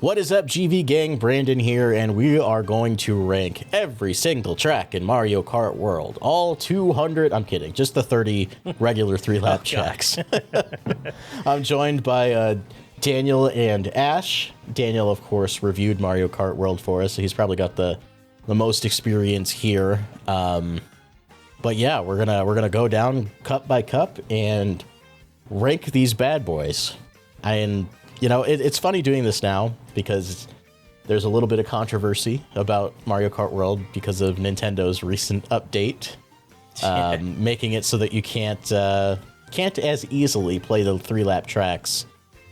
What is up, GV gang? Brandon here, and we are going to rank every single track in Mario Kart World. All 200, I'm kidding, just the 30 regular 3-lap tracks. I'm joined by Daniel and Ash. Daniel, of course, reviewed Mario Kart World for us, so he's probably got the most experience here. But yeah, we're gonna go down cup by cup and rank these bad boys. And you know, it's funny doing this now because there's a little bit of controversy about Mario Kart World because of Nintendo's recent update, making it so that you can't as easily play the 3-lap tracks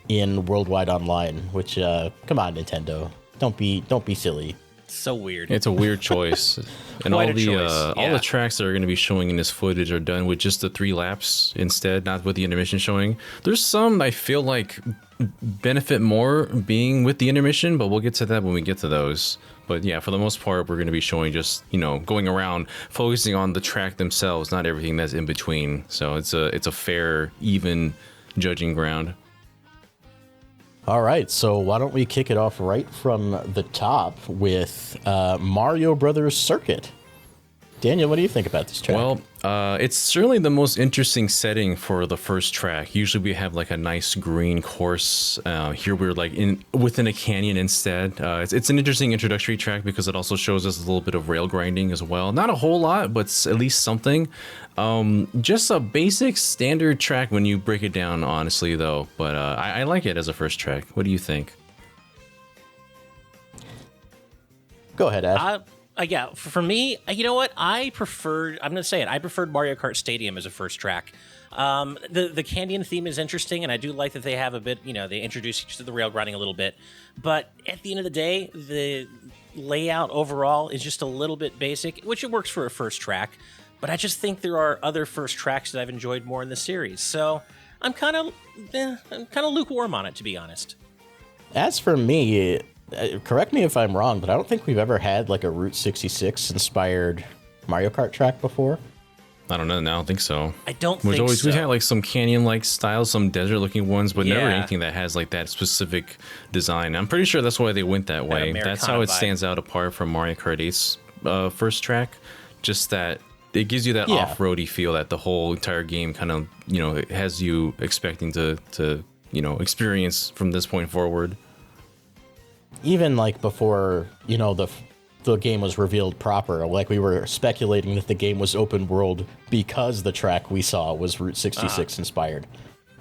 in Worldwide Online. Which, come on, Nintendo, don't be silly. So weird. It's a weird choice. And all the tracks that are going to be showing in this footage are done with just the 3 laps instead, not with the intermission showing. There's some I feel like benefit more being with the intermission, but we'll get to that when we get to those. But yeah, for the most part, we're going to be showing just, you know, going around focusing on the track themselves, not everything that's in between. So it's a fair, even judging ground. All right, so why don't we kick it off right from the top with Mario Brothers Circuit. Daniel, what do you think about this track? Well, it's certainly the most interesting setting for the first track. Usually we have like a nice green course. Here we're like within a canyon instead. It's an interesting introductory track because it also shows us a little bit of rail grinding as well. Not a whole lot, but at least something. Just a basic standard track when you break it down, honestly, though. But I like it as a first track. What do you think? Go ahead, Ash. Yeah, for me, you know what? I'm going to say it. I preferred Mario Kart Stadium as a first track. The canyon theme is interesting, and I do like that they have a bit, you know, they introduce you to the rail grinding a little bit. But at the end of the day, the layout overall is just a little bit basic, which it works for a first track. But I just think there are other first tracks that I've enjoyed more in the series. So I'm kind of lukewarm on it, to be honest. As for me, correct me if I'm wrong, but I don't think we've ever had like a Route 66 inspired Mario Kart track before. I don't know. I don't think so. I don't think so. We've had like some canyon-like styles, some desert-looking ones, but never anything that has like that specific design. I'm pretty sure that's why they went that way. That's how it stands out apart from Mario Kart 8's first track. Just that it gives you that off-roady feel that the whole entire game kind of, you know, it has you expecting to you know, experience from this point forward. Even like before, you know, the game was revealed proper, like we were speculating that the game was open world because the track we saw was Route 66 inspired.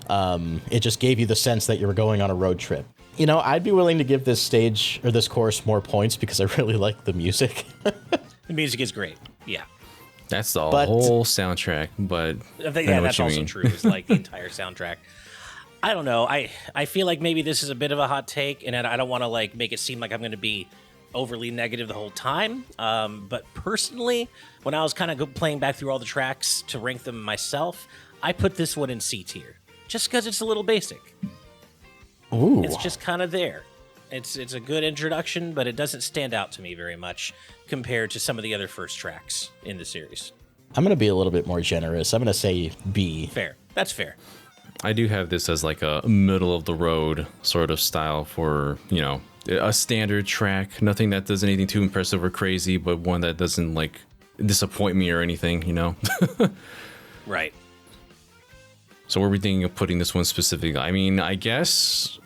It just gave you the sense that you were going on a road trip. You know, I'd be willing to give this stage or this course more points because I really like the music. The music is great. Yeah. That's the whole soundtrack, but that's also true. It's like the entire soundtrack. I don't know. I feel like maybe this is a bit of a hot take, and I don't want to like make it seem like I'm going to be overly negative the whole time. But personally, when I was kind of playing back through all the tracks to rank them myself, I put this one in C tier, just because it's a little basic. Ooh. It's just kind of there. It's a good introduction, but it doesn't stand out to me very much compared to some of the other first tracks in the series. I'm going to be a little bit more generous. I'm going to say B. Fair. That's fair. I do have this as like a middle of the road sort of style for, you know, a standard track. Nothing that does anything too impressive or crazy, but one that doesn't like disappoint me or anything, you know? Right. So what are we thinking of putting this one specifically? I mean, I guess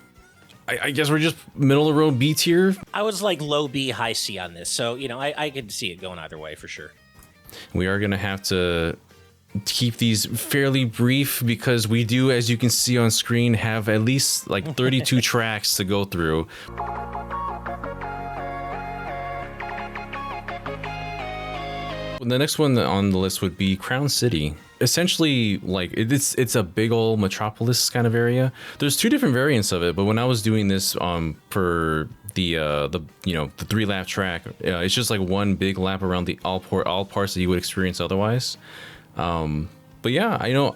we're just middle of the road B tier. I was like low B, high C on this. So, you know, I could see it going either way for sure. We are going to have to keep these fairly brief because we do, as you can see on screen, have at least like 32 tracks to go through. The next one on the list would be Crown City. Essentially, like it's a big old metropolis kind of area. There's 2 different variants of it, but when I was doing this for the you know, the 3-lap track, it's just like one big lap around the all parts that you would experience otherwise. But yeah, I know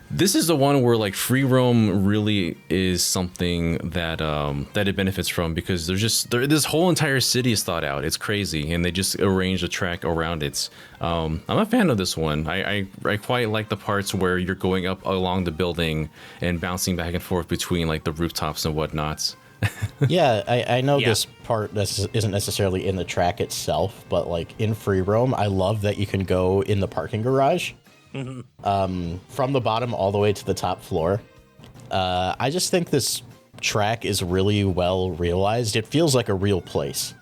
this is the one where like free roam really is something that that it benefits from because this whole entire city is thought out. It's crazy, and they just arranged a track around it. I'm a fan of this one. I quite like the parts where you're going up along the building and bouncing back and forth between like the rooftops and whatnot. Yeah, I know Yeah. this part isn't necessarily in the track itself, but like in free roam, I love that you can go in the parking garage from the bottom all the way to the top floor. I just think this track is really well realized. It feels like a real place.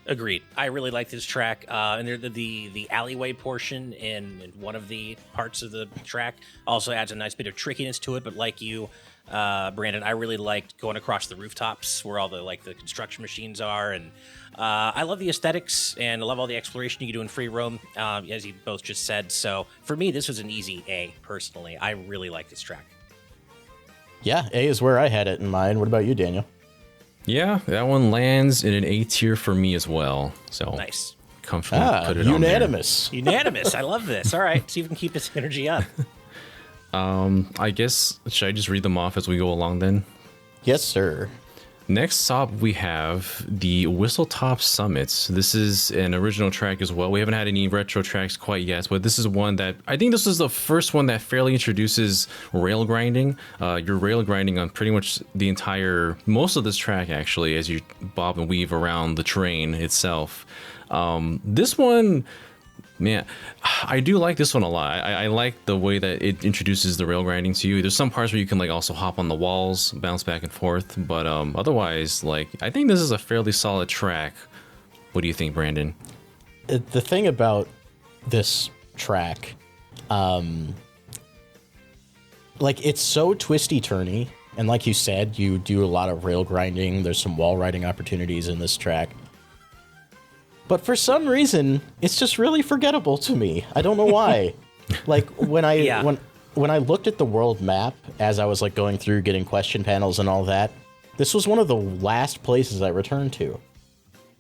Agreed. I really like this track, and the alleyway portion in one of the parts of the track also adds a nice bit of trickiness to it. But like you, Brandon, I really liked going across the rooftops where all the construction machines are, and I love the aesthetics and I love all the exploration you can do in free roam, as you both just said. So for me, this was an easy A. Personally, I really like this track. Yeah, A is where I had it in mind. What about you, Daniel? Yeah, that one lands in an A tier for me as well. So Nice. comfortable put it on unanimous. Unanimous. I love this. All right, see if we can keep this energy up. there. I guess, should I just read them off as we go along then? Yes, sir. Next up, we have the Whistletop Summit. This is an original track as well. We haven't had any retro tracks quite yet, but this is one that I think this is the first one that fairly introduces rail grinding. You're rail grinding on pretty much most of this track actually, as you bob and weave around the terrain itself. This one, man, I do like this one a lot. I like the way that it introduces the rail grinding to you. There's some parts where you can also hop on the walls, bounce back and forth, but otherwise, I think this is a fairly solid track. What do you think, Brandon? The thing about this track, it's so twisty turny, and like you said, you do a lot of rail grinding. There's some wall riding opportunities in this track. But for some reason, it's just really forgettable to me. I don't know why. When I looked at the world map as I was going through getting question panels and all that, this was one of the last places I returned to.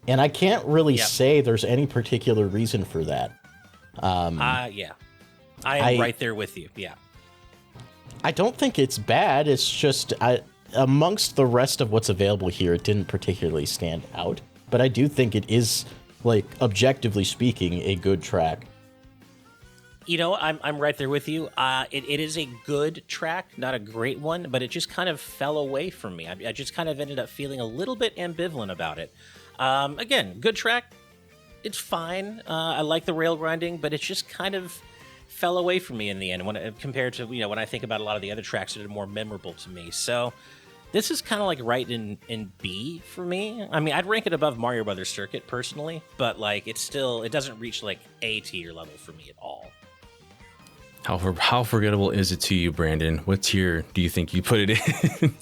And I can't really say there's any particular reason for that. Yeah. I am right there with you. Yeah. I don't think it's bad. It's just amongst the rest of what's available here, it didn't particularly stand out. But I do think it is, objectively speaking, a good track. I'm right there with you. It is a good track, not a great one, but it just kind of fell away from me. I just kind of ended up feeling a little bit ambivalent about it. Again, good track. It's fine. I like the rail grinding, but it just kind of fell away from me in the end compared to, when I think about a lot of the other tracks that are more memorable to me. So this is kind of right in B for me. I mean, I'd rank it above Mario Brothers Circuit personally, but it doesn't reach A tier level for me at all. How forgettable is it to you, Brandon? What tier do you think you put it in?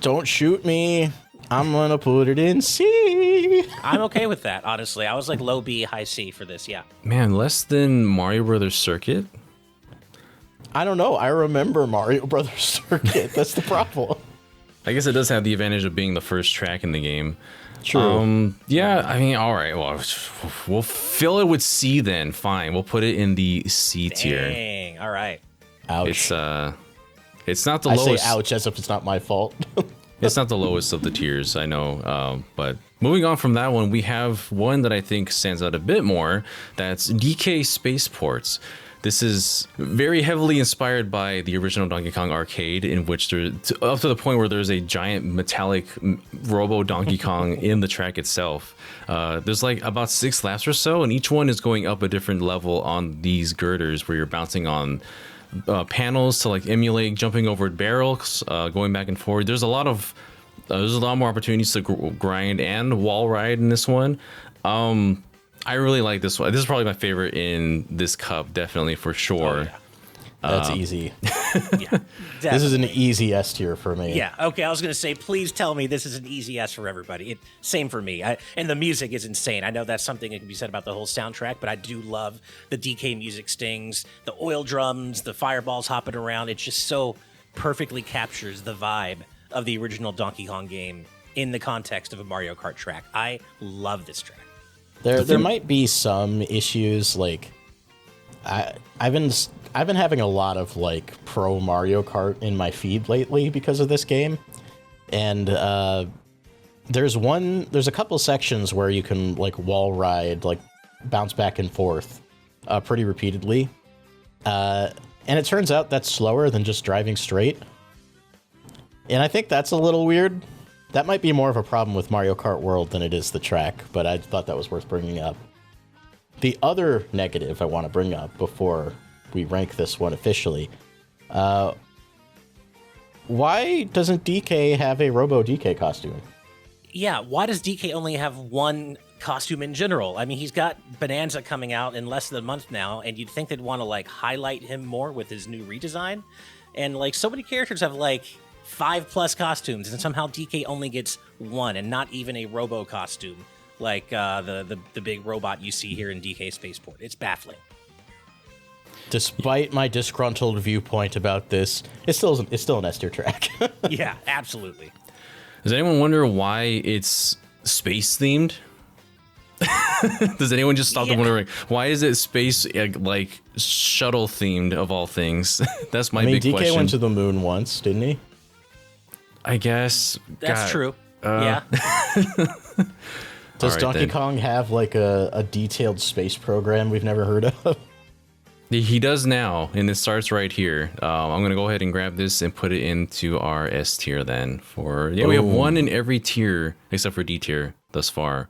Don't shoot me. I'm gonna put it in C. I'm okay with that, honestly. I was low B, high C for this, yeah. Man, less than Mario Brothers Circuit? I don't know. I remember Mario Brothers Circuit. That's the problem. I guess it does have the advantage of being the first track in the game. True. Yeah, I mean, all right. Well, we'll fill it with C then. Fine. We'll put it in the C tier. Dang. All right. Ouch. It's not the I lowest. say ouch as if it's not my fault. It's not the lowest of the tiers, I know. But moving on from that one, we have one that I think stands out a bit more. That's DK Spaceports. This is very heavily inspired by the original Donkey Kong arcade, in which up to the point where there's a giant metallic Robo Donkey Kong in the track itself. There's about 6 laps or so, and each one is going up a different level on these girders where you're bouncing on panels to emulate jumping over barrels, going back and forth. There's a lot more opportunities to grind and wall ride in this one. I really like this one. This is probably my favorite in this cup, definitely, for sure. Oh, yeah. That's easy. Yeah, This is an easy S tier for me. Yeah, okay, I was going to say, please tell me this is an easy S for everybody. Same for me. And the music is insane. I know that's something that can be said about the whole soundtrack, but I do love the DK music stings, the oil drums, the fireballs hopping around. It just so perfectly captures the vibe of the original Donkey Kong game in the context of a Mario Kart track. I love this track. There might be some issues I've been having a lot of pro Mario Kart in my feed lately because of this game, and there's a couple sections where you can wall ride, bounce back and forth pretty repeatedly, and it turns out that's slower than just driving straight, and I think that's a little weird. That might be more of a problem with Mario Kart World than it is the track, but I thought that was worth bringing up. The other negative I want to bring up before we rank this one officially, why doesn't DK have a Robo DK costume? Yeah, why does DK only have one costume in general? I mean, he's got Bonanza coming out in less than a month now, and you'd think they'd want to, like, highlight him more with his new redesign. And, like, so many characters have, like, 5+ costumes, and somehow DK only gets one, and not even a Robo costume, like the big robot you see here in DK Spaceport. It's baffling. Despite my disgruntled viewpoint about this, it's still an S tier track. Yeah, absolutely. Does anyone wonder why it's space themed? Does anyone just stop to wondering why is it space like shuttle themed of all things? That's my big DK question. went to the moon once, didn't he? I guess That's true. Yeah. Does right, Donkey then. Kong have like a detailed space program we've never heard of? He does now, and it starts right here. I'm gonna go ahead and grab this and put it into our S tier then. We have one in every tier except for D tier thus far.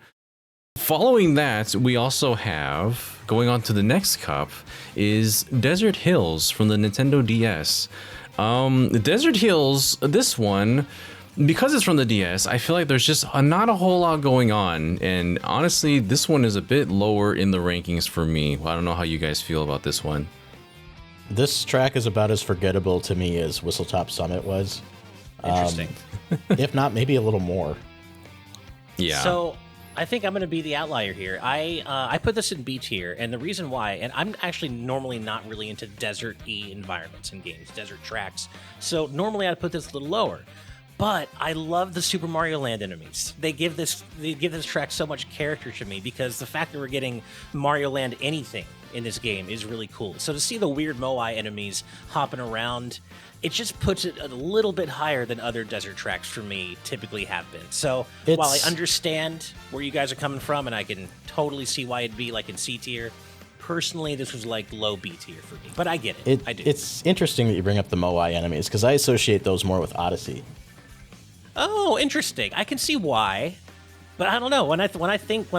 Following that, we also have, going on to the next cup, is Desert Hills from the Nintendo DS. Desert Hills, this one, because it's from the DS, I feel like there's just not a whole lot going on. And honestly, this one is a bit lower in the rankings for me. I don't know how you guys feel about this one. This track is about as forgettable to me as Whistletop Summit was. Interesting. If not, maybe a little more. Yeah. So I think I'm going to be the outlier here. I put this in B tier, and the reason why, and I'm actually normally not really into desert-y environments in games, desert tracks. So normally I'd put this a little lower. But I love the Super Mario Land enemies. They give this track so much character to me because the fact that we're getting Mario Land anything in this game is really cool. So to see the weird Moai enemies hopping around, it just puts it a little bit higher than other desert tracks for me typically have been. So while I understand where you guys are coming from and I can totally see why it'd be like in C tier, personally this was like low B tier for me. But I get it. I do. It's interesting that you bring up the Moai enemies because I associate those more with Odyssey. Oh, interesting. I can see why, but I don't know. When I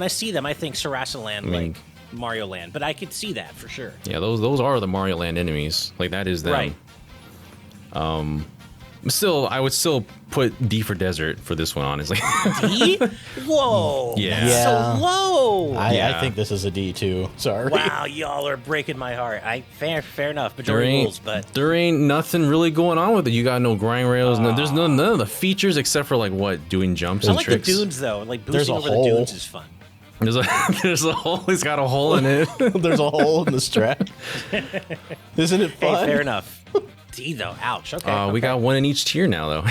see them, I think Sarasa Land, like Mario Land. But I could see that for sure. Yeah, those are the Mario Land enemies. Like that is them. Right. Still, I would still put D for desert for this one, honestly. D? Whoa. Yeah. That's so low. I think this is a D too. Sorry. Wow, y'all are breaking my heart. Fair enough. Majority rules, but there ain't nothing really going on with it. You got no grind rails. There's none of the features except for like doing jumps I and like tricks. the dunes though. Like There's boosting a over hole. the dunes is fun. There's a hole. It's got a hole in it. There's a hole in this track. Isn't it fun? Hey, fair enough. D though. Ouch. Okay. We got one in each tier now, though.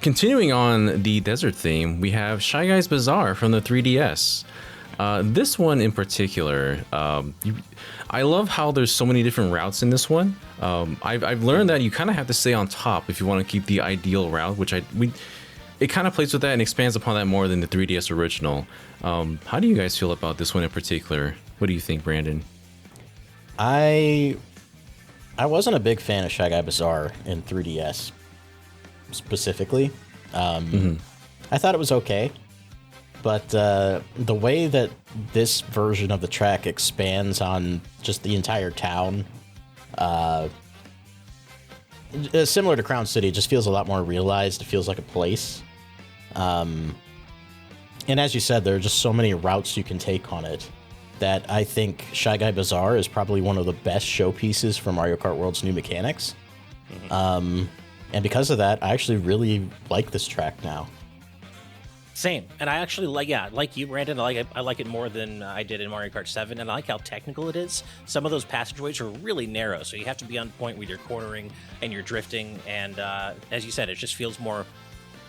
Continuing on the desert theme, we have Shy Guys Bazaar from the 3DS. This one in particular, I love how there's so many different routes in this one. I've learned that you kind of have to stay on top if you want to keep the ideal route, which it kind of plays with that and expands upon that more than the 3DS original. How do you guys feel about this one in particular? What do you think, Brandon? I wasn't a big fan of Shy Guy Bazaar in 3DS specifically. I thought it was okay, but the way that this version of the track expands on just the entire town, similar to Crown City, just feels a lot more realized. It feels like a place. And as you said, there are just so many routes you can take on it that I think Shy Guy Bazaar is probably one of the best showpieces for Mario Kart World's new mechanics. And because of that, I actually really like this track now. Same, and I actually like you, Brandon. I like it more than I did in Mario Kart 7, and I like how technical it is. Some of those passageways are really narrow, so you have to be on point with your cornering and your drifting. And as you said, it just feels more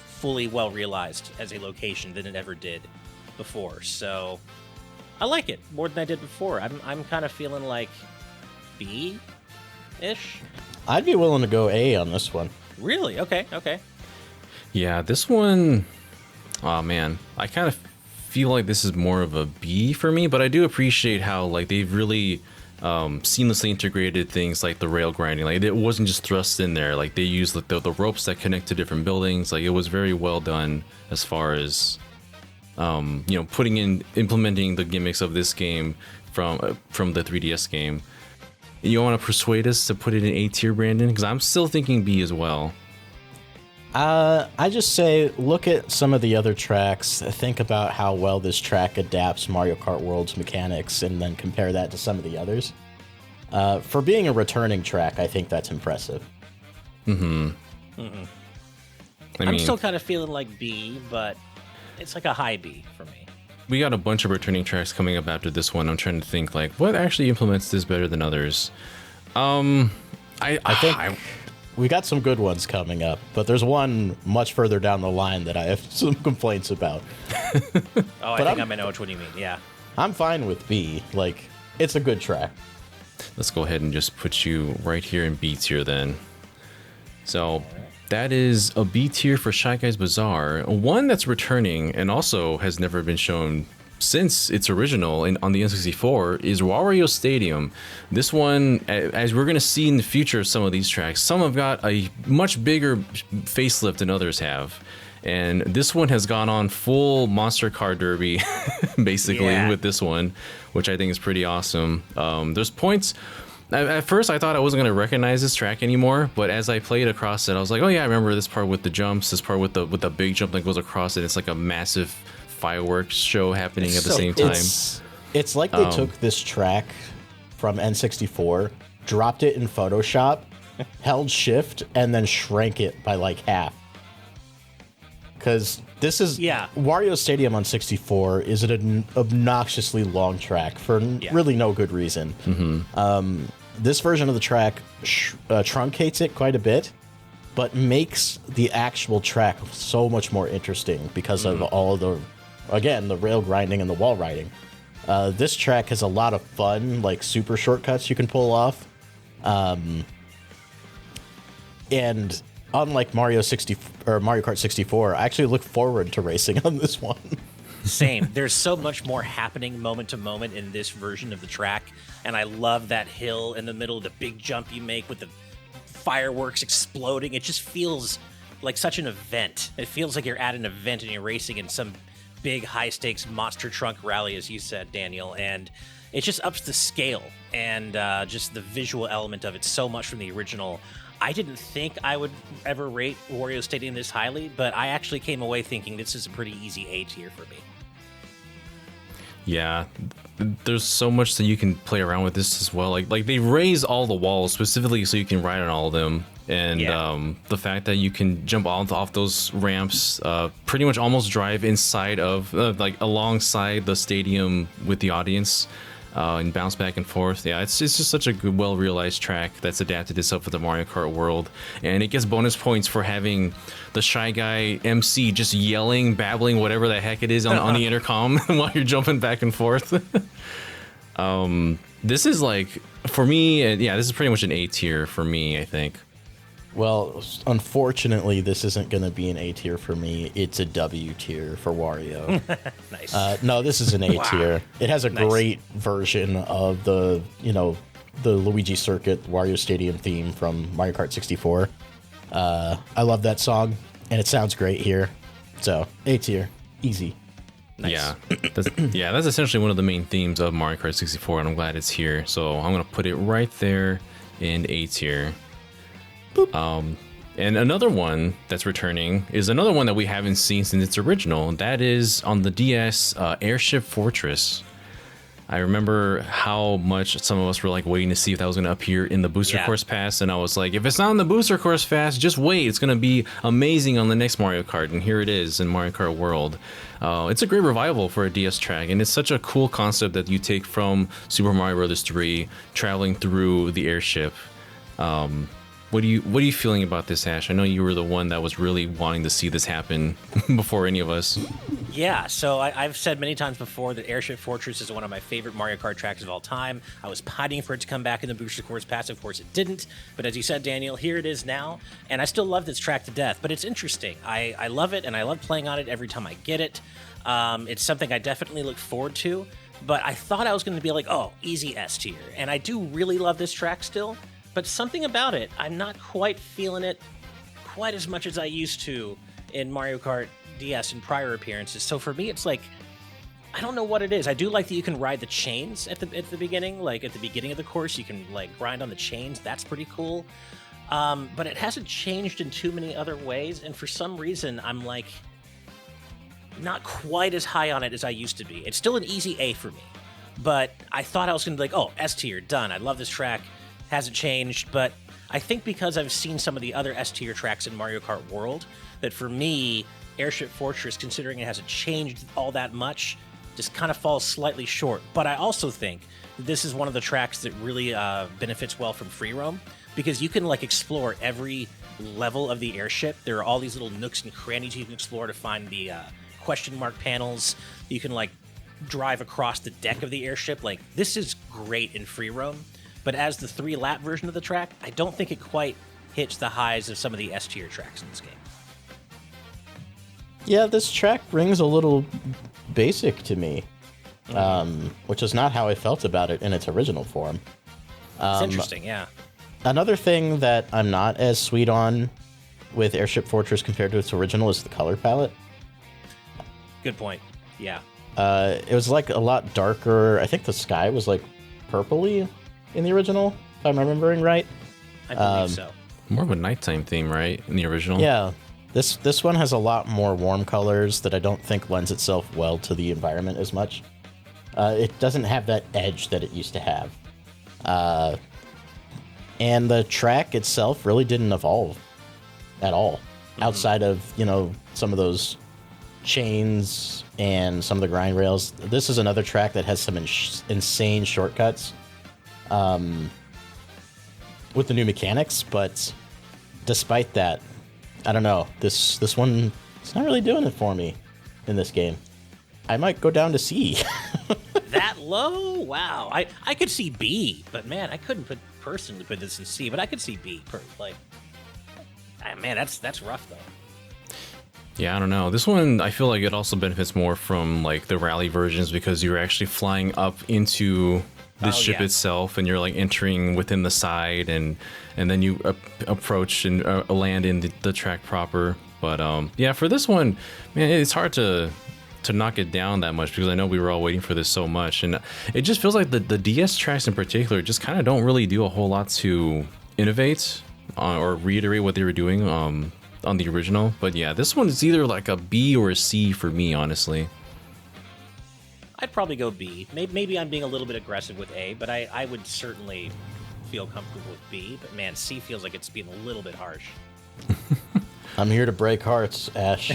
fully well realized as a location than it ever did before. So I like it more than I did before. I'm kind of feeling like B-ish. I'd be willing to go A on this one. Really? Okay. Yeah, this one, oh man, I kind of feel like this is more of a B for me, but I do appreciate how like they've really seamlessly integrated things like the rail grinding. Like it wasn't just thrust in there. Like they used the ropes that connect to different buildings. Like it was very well done as far as implementing the gimmicks of this game from the 3DS game. You want to persuade us to put it in A tier, Brandon? Because I'm still thinking B as well. I just say look at some of the other tracks, think about how well this track adapts Mario Kart World's mechanics, and then compare that to some of the others. For being a returning track, I think that's impressive. I'm still kind of feeling like B, but it's like a high B for me. We got a bunch of returning tracks coming up after this one. I'm trying to think like what actually implements this better than others. I think we got some good ones coming up, but there's one much further down the line that I have some complaints about. I think I might know which one you mean. Yeah, I'm fine with B. Like, it's a good track. Let's go ahead and just put you right here in B tier then. So that is a B tier for Shy Guys Bazaar, one that's returning and also has never been shown since its original on the N64 is Wario Stadium. This one, as we're going to see in the future of some of these tracks, some have got a much bigger facelift than others have. And this one has gone on full Monster Car Derby, basically, with this one, which I think is pretty awesome. There's points. At first, I thought I wasn't going to recognize this track anymore, but as I played across it, I was like, oh yeah, I remember this part with the jumps, this part with the big jump that goes across it. It's like a massive fireworks show happening at the same time. It's like they took this track from N64, dropped it in Photoshop, held shift, and then shrank it by like half. Because this is Wario Stadium on 64 is an obnoxiously long track for really no good reason. This version of the track truncates it quite a bit, but makes the actual track so much more interesting because of all of the rail grinding and the wall riding. This track has a lot of fun, like super shortcuts you can pull off. And unlike Mario Kart 64, I actually look forward to racing on this one. Same. There's so much more happening moment to moment in this version of the track, and I love that hill in the middle of the big jump you make with the fireworks exploding. It just feels like such an event. It feels like you're at an event and you're racing in some big high-stakes monster truck rally, as you said, Daniel, and it just ups the scale and just the visual element of it so much from the original. I didn't think I would ever rate Wario Stadium this highly, but I actually came away thinking this is a pretty easy A tier for me. Yeah, there's so much that you can play around with this as well. Like they raise all the walls specifically so you can ride on all of them, and the fact that you can jump off those ramps, pretty much almost drive inside of like alongside the stadium with the audience. And bounce back and forth. Yeah, it's just such a good, well-realized track that's adapted itself for the Mario Kart world. And it gets bonus points for having the Shy Guy MC just yelling, babbling, whatever the heck it is on the intercom while you're jumping back and forth. This is like, for me, this is pretty much an A tier for me, I think. Well, unfortunately, this isn't going to be an A tier for me. It's a W tier for Wario. Nice. No, this is an A tier. It has a great version of the Luigi Circuit Wario Stadium theme from Mario Kart 64. I love that song, and it sounds great here. So, A tier. Easy. Nice. Yeah, that's essentially one of the main themes of Mario Kart 64, and I'm glad it's here. So I'm going to put it right there in A tier. And another one that's returning is another one that we haven't seen since its original. That is on the DS, Airship Fortress. I remember how much some of us were like waiting to see if that was going to appear in the Booster Course Pass, and I was like, if it's not in the Booster Course Pass, just wait. It's going to be amazing on the next Mario Kart, and here it is in Mario Kart World. It's a great revival for a DS track, and it's such a cool concept that you take from Super Mario Bros. 3, traveling through the airship. What are you feeling about this, Ash? I know you were the one that was really wanting to see this happen before any of us. Yeah, so I've said many times before that Airship Fortress is one of my favorite Mario Kart tracks of all time. I was pining for it to come back in the Booster Course Pass. Of course, it didn't. But as you said, Daniel, here it is now. And I still love this track to death. But it's interesting. I love it, and I love playing on it every time I get it. It's something I definitely look forward to. but I thought I was going to be like, oh, easy S tier. And I do really love this track still, but something about it, I'm not quite feeling it quite as much as I used to in Mario Kart DS in prior appearances. So for me, it's like, I don't know what it is. I do like that you can ride the chains at the beginning. Like at the beginning of the course, you can like grind on the chains. That's pretty cool. But it hasn't changed in too many other ways. And for some reason, I'm like not quite as high on it as I used to be. It's still an easy A for me. But I thought I was going to be like, oh, S tier, done. I love this track. Hasn't changed. But I think because I've seen some of the other S tier tracks in Mario Kart World, that for me, Airship Fortress, considering it hasn't changed all that much, just kind of falls slightly short. But I also think this is one of the tracks that really benefits well from free roam, because you can like explore every level of the airship. There are all these little nooks and crannies you can explore to find the question mark panels. You can like drive across the deck of the airship. Like, this is great in free roam, but as the 3-lap version of the track, I don't think it quite hits the highs of some of the S tier tracks in this game. Yeah, this track rings a little basic to me, which is not how I felt about it in its original form. It's interesting, yeah. Another thing that I'm not as sweet on with Airship Fortress compared to its original is the color palette. Good point, yeah. It was like a lot darker. I think the sky was like purpley in the original, if I'm remembering right. I believe so. More of a nighttime theme, right? In the original? Yeah. This one has a lot more warm colors that I don't think lends itself well to the environment as much. It doesn't have that edge that it used to have. And the track itself really didn't evolve at all. Outside of, some of those chains and some of the grind rails. This is another track that has some insane shortcuts with the new mechanics, but despite that, I don't know. This one, it's not really doing it for me in this game. I might go down to C. That low? Wow. I could see B, but man, I couldn't personally put this in C, but I could see B. Man, that's rough though. Yeah, I don't know. This one, I feel like it also benefits more from like the rally versions, because you're actually flying up into the ship itself, and you're like entering within the side, and then you approach and land in the track proper. But yeah, for this one, man, it's hard to knock it down that much, because I know we were all waiting for this so much, and it just feels like the DS tracks in particular just kind of don't really do a whole lot to innovate or reiterate what they were doing on the original. But yeah, this one is either like a B or a C for me, honestly. I'd probably go B. Maybe I'm being a little bit aggressive with A, but I would certainly feel comfortable with B. But man, C feels like it's being a little bit harsh. I'm here to break hearts, Ash.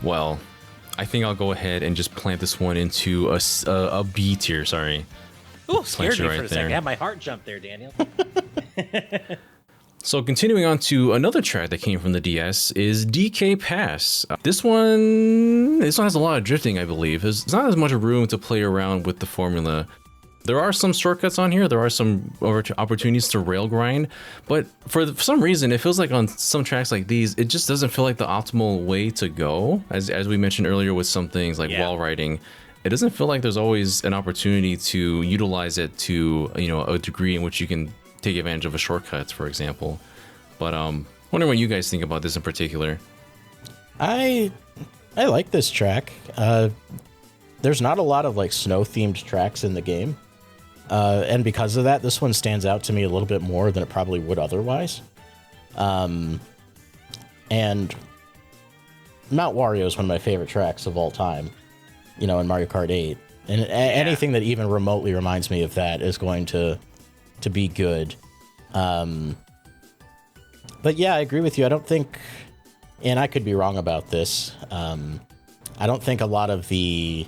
Well, I think I'll go ahead and just plant this one into a B tier, sorry. Ooh, scared me right for a second. I had my heart jump there, Daniel. So continuing on to another track that came from the DS is DK Pass. This one has a lot of drifting, I believe. There's not as much room to play around with the formula. There are some shortcuts on here. There are some opportunities to rail grind, but for some reason, it feels like on some tracks like these, it just doesn't feel like the optimal way to go. As we mentioned earlier with some things like wall riding, it doesn't feel like there's always an opportunity to utilize it to, a degree in which you can take advantage of a shortcut, for example. But wondering what you guys think about this in particular. I like this track. There's not a lot of like snow themed tracks in the game. And because of that, this one stands out to me a little bit more than it probably would otherwise. And Mount Wario is one of my favorite tracks of all time, in Mario Kart 8. And anything that even remotely reminds me of that is going to be good. But yeah, I agree with you. I don't think, and I could be wrong about this, I don't think a lot of the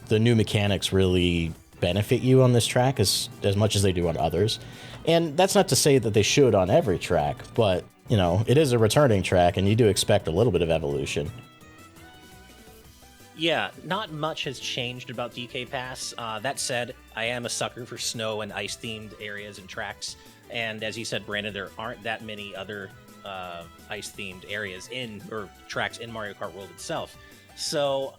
new mechanics really benefit you on this track as much as they do on others. And that's not to say that they should on every track, but, it is a returning track, and you do expect a little bit of evolution. Yeah, not much has changed about DK Pass. That said, I am a sucker for snow and ice-themed areas and tracks. And as you said, Brandon, there aren't that many other ice-themed areas or tracks in Mario Kart World itself. So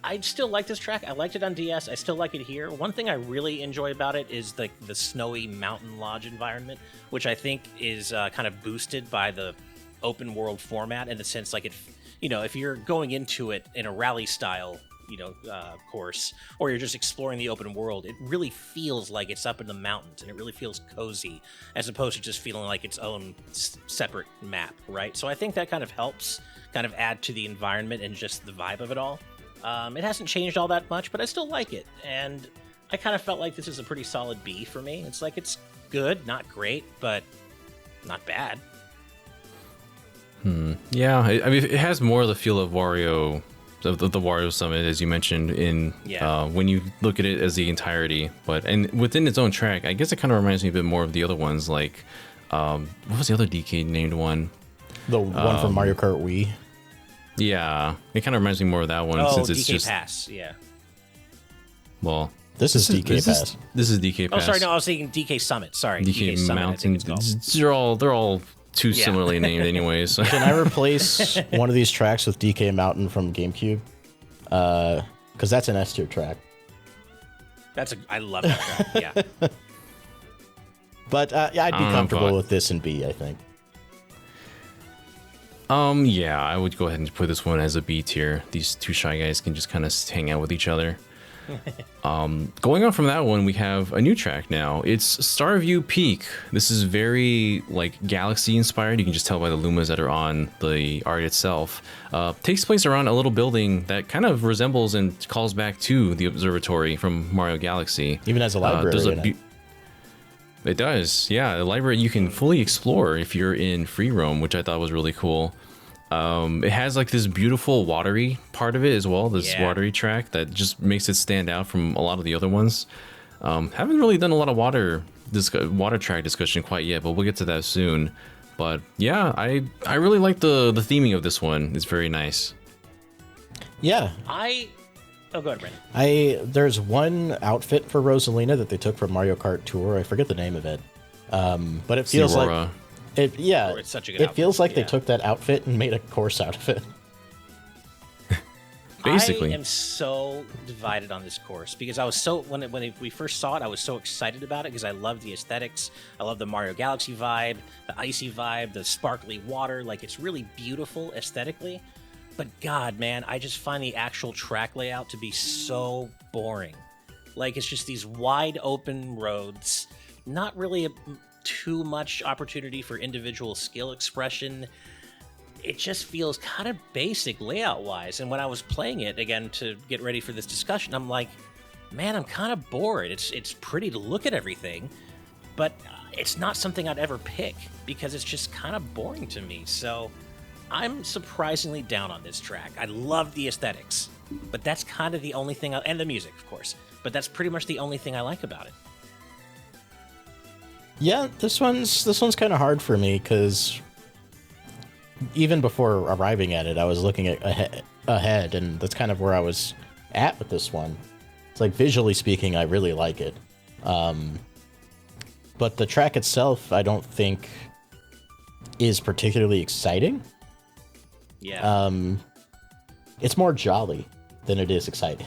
I still like this track. I liked it on DS. I still like it here. One thing I really enjoy about it is the snowy mountain lodge environment, which I think is kind of boosted by the open world format in the sense like if you're going into it in a rally style, course, or you're just exploring the open world, it really feels like it's up in the mountains and it really feels cozy as opposed to just feeling like its own separate map, right? So I think that kind of helps kind of add to the environment and just the vibe of it all. It hasn't changed all that much, but I still like it. And I kind of felt like this is a pretty solid B for me. It's like it's good, not great, but not bad. Yeah, I mean, it has more of the feel of Wario, the Wario Summit, as you mentioned, when you look at it as the entirety. And within its own track, I guess it kind of reminds me a bit more of the other ones, like, what was the other DK named one? The one from Mario Kart Wii. Yeah, it kind of reminds me more of that one since it's DK just Pass, yeah. Well, this is DK Pass. This is DK Pass. Oh, sorry, no, I was thinking DK Summit. Sorry, DK Summit, Mountain. I think it's called. They're all too similarly named, anyways. Can I replace one of these tracks with DK Mountain from GameCube? Because that's an S tier track. I love that track. Yeah. But I'd be comfortable with this in B, I think. Yeah, I would go ahead and put this one as a B tier. These two shy guys can just kind of hang out with each other. Going on from that one, we have a new track now. It's Starview Peak. This is very like Galaxy inspired. You can just tell by the lumas that are on the art itself. Takes place around a little building that kind of resembles and calls back to the observatory from Mario Galaxy. Even has a library It does, yeah. A library you can fully explore if you're in free roam, which I thought was really cool. It has like this beautiful watery part of it as well, this watery track that just makes it stand out from a lot of the other ones. Haven't really done a lot of water track discussion quite yet, but we'll get to that soon. But yeah, I really like the theming of this one. It's very nice. Yeah. Oh, go ahead, Brandon. There's one outfit for Rosalina that they took from Mario Kart Tour. I forget the name of it. But it feels like it's such a good it feels like they took that outfit and made a course out of it. Basically. I am so divided on this course because I was so when we first saw it, I was so excited about it because I love the aesthetics. I love the Mario Galaxy vibe, the icy vibe, the sparkly water. Like it's really beautiful aesthetically. But God, man, I just find the actual track layout to be so boring. Like, it's just these wide open roads, not really too much opportunity for individual skill expression. It just feels kind of basic layout-wise. And when I was playing it, again, to get ready for this discussion, I'm like, man, I'm kind of bored. It's pretty to look at everything, but it's not something I'd ever pick because it's just kind of boring to me. So I'm surprisingly down on this track. I love the aesthetics, but that's kind of the only thing, and the music, of course, but that's pretty much the only thing I like about it. Yeah, this one's kind of hard for me because even before arriving at it, I was looking at ahead, and that's kind of where I was at with this one. It's like visually speaking, I really like it, but the track itself, I don't think is particularly exciting. Yeah. It's more jolly than it is exciting.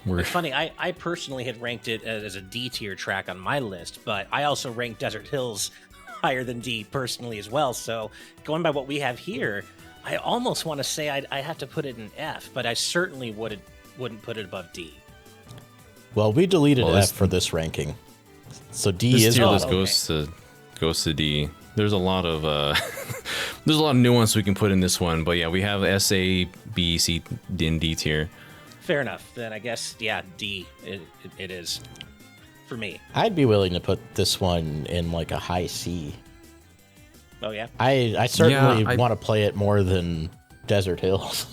It's funny, I personally had ranked it as a D tier track on my list, but I also ranked Desert Hills higher than D personally as well. So going by what we have here, I almost want to say I have to put it in F, but I certainly wouldn't put it above D. Well, we deleted F for this ranking, so D is bottom. Goes to D. There's a lot of nuance we can put in this one, but yeah, we have S, A, B, C, D, and D tier. Fair enough. Then I guess, yeah, D it is for me. I'd be willing to put this one in like a high C. Oh, yeah? I certainly want to play it more than Desert Hills.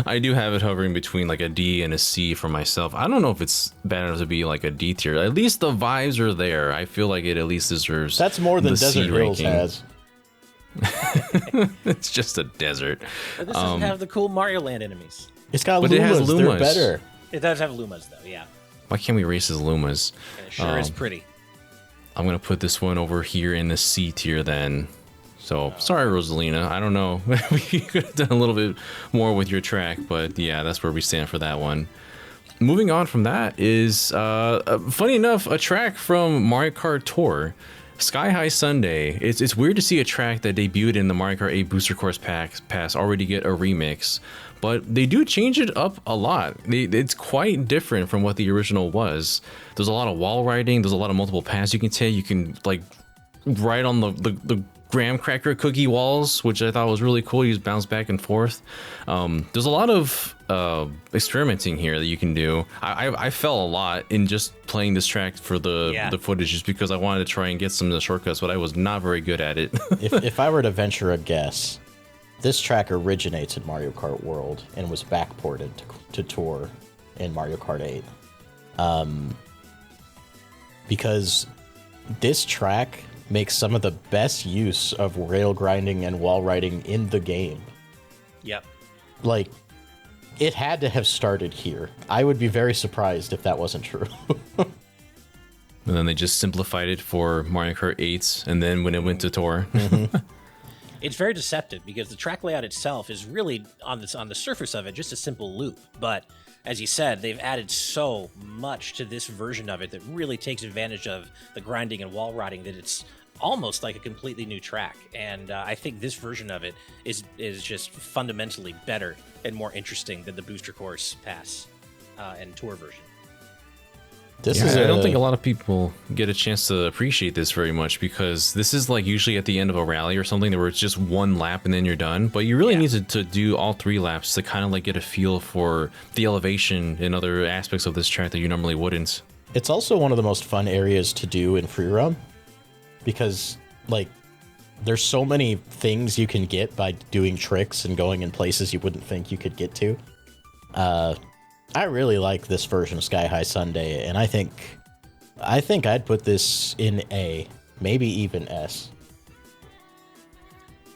I do have it hovering between like a D and a C for myself. I don't know if it's bad enough to be like a D tier. At least the vibes are there. I feel like it at least deserves. That's more than Desert Hills has. It's just a desert. But this doesn't have the cool Mario Land enemies. It's got Lumas. It has Lumas. They're better. It does have Lumas, though, yeah. Why can't we erase his Lumas? And it sure is pretty. I'm going to put this one over here in the C tier then. So sorry, Rosalina. I don't know. We could have done a little bit more with your track, but yeah, that's where we stand for that one. Moving on from that is, funny enough, a track from Mario Kart Tour, Skyhigh Sunday. It's weird to see a track that debuted in the Mario Kart 8 Booster Course Pass already get a remix, but they do change it up a lot. It's quite different from what the original was. There's a lot of wall riding. There's a lot of multiple paths you can take. You can like ride on the graham cracker cookie walls, which I thought was really cool. You just bounce back and forth. There's a lot of experimenting here that you can do. I fell a lot in just playing this track for the footage, just because I wanted to try and get some of the shortcuts, but I was not very good at it. if I were to venture a guess, this track originates in Mario Kart World and was backported to Tour in Mario Kart 8. Because this track makes some of the best use of rail grinding and wall riding in the game. Yep. Like, it had to have started here. I would be very surprised if that wasn't true. And then they just simplified it for Mario Kart 8, and then when it went to Tour. It's very deceptive because the track layout itself is really, on the surface of it, just a simple loop. But as you said, they've added so much to this version of it that really takes advantage of the grinding and wall riding that it's almost like a completely new track. And I think this version of it is just fundamentally better and more interesting than the Booster Course Pass and Tour version. I don't think a lot of people get a chance to appreciate this very much, because this is like usually at the end of a rally or something where it's just one lap and then you're done. But you really need to do all 3 laps to kind of like get a feel for the elevation and other aspects of this track that you normally wouldn't. It's also one of the most fun areas to do in free roam, because like there's so many things you can get by doing tricks and going in places you wouldn't think you could get to. I really like this version of Skyhigh Sunday, and I think I'd put this in A, maybe even S.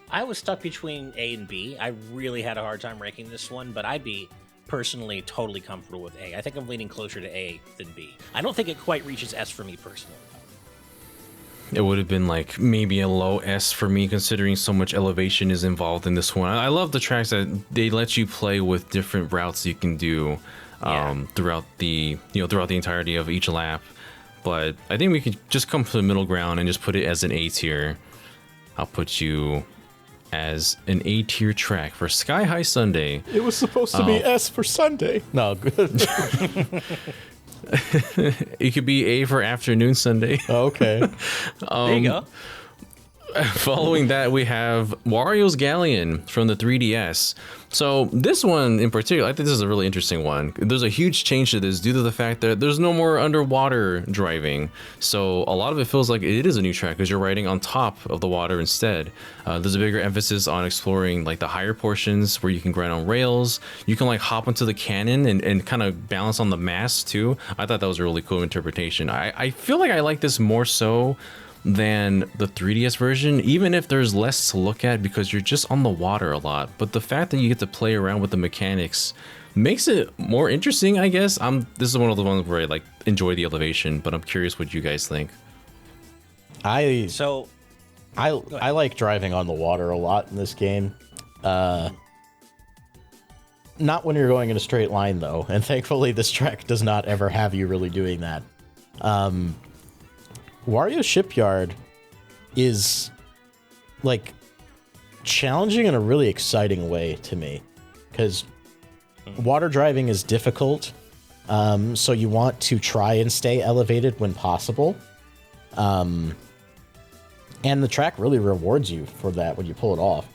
I was stuck between A and B. I really had a hard time ranking this one, but I'd be personally totally comfortable with A. I think I'm leaning closer to A than B. I don't think it quite reaches S for me personally. It would have been like maybe a low S for me, considering so much elevation is involved in this one. I love the tracks that they let you play with different routes you can do throughout the entirety of each lap. But I think we could just come to the middle ground and just put it as an A tier. I'll put you as an A tier track for Skyhigh Sunday. It was supposed to be S for Sunday. No, good. It could be A for Afternoon Sunday. Okay. There you go. Following that, we have Wario's Gallion from the 3DS. So this one in particular, I think this is a really interesting one. There's a huge change to this due to the fact that there's no more underwater driving. So a lot of it feels like it is a new track because you're riding on top of the water instead. There's a bigger emphasis on exploring like the higher portions where you can grind on rails. You can like hop into the cannon and kind of balance on the mast too. I thought that was a really cool interpretation. I feel like I like this more so than the 3DS version, even if there's less to look at because you're just on the water a lot. But the fact that you get to play around with the mechanics makes it more interesting, I guess. This is one of the ones where I like enjoy the elevation, but I'm curious what you guys think. I like driving on the water a lot in this game. Not when you're going in a straight line though, and thankfully this track does not ever have you really doing that. Wario Shipyard is like challenging in a really exciting way to me, because water driving is difficult, so you want to try and stay elevated when possible, and the track really rewards you for that when you pull it off.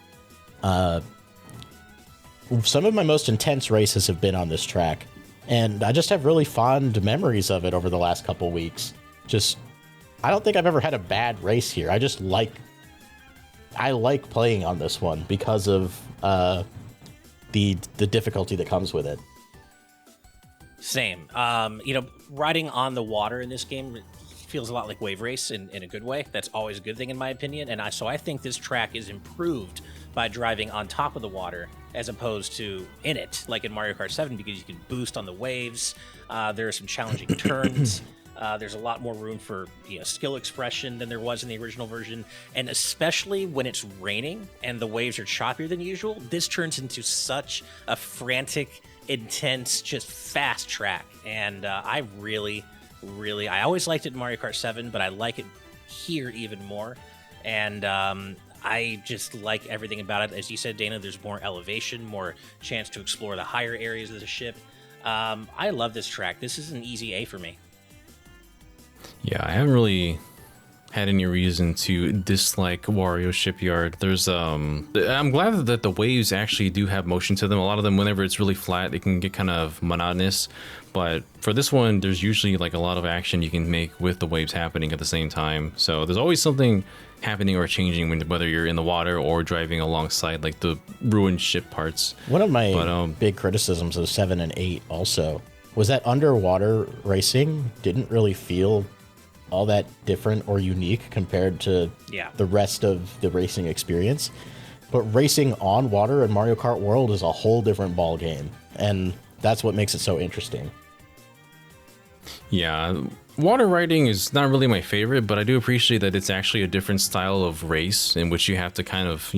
Some of my most intense races have been on this track, and I just have really fond memories of it over the last couple weeks. I don't think I've ever had a bad race here. I like playing on this one because of the difficulty that comes with it. Same. Riding on the water in this game feels a lot like Wave Race in a good way. That's always a good thing in my opinion. And so I think this track is improved by driving on top of the water as opposed to in it, like in Mario Kart 7, because you can boost on the waves. There are some challenging turns. There's a lot more room for skill expression than there was in the original version, and especially when it's raining and the waves are choppier than usual, this turns into such a frantic, intense, just fast track. And I always liked it in Mario Kart 7, but I like it here even more. And I just like everything about it. As you said, Dana, there's more elevation, more chance to explore the higher areas of the ship. I love this track. This is an easy A for me. Yeah, I haven't really had any reason to dislike Wario Shipyard. There's I'm glad that the waves actually do have motion to them. A lot of them, whenever it's really flat, it can get kind of monotonous. But for this one, there's usually like a lot of action you can make with the waves happening at the same time. So there's always something happening or changing whether you're in the water or driving alongside like the ruined ship parts. One of my big criticisms of 7 and 8 also was that underwater racing didn't really feel all that different or unique compared to the rest of the racing experience. But racing on water in Mario Kart World is a whole different ball game, and that's what makes it so interesting. Yeah, water riding is not really my favorite, but I do appreciate that it's actually a different style of race in which you have to kind of,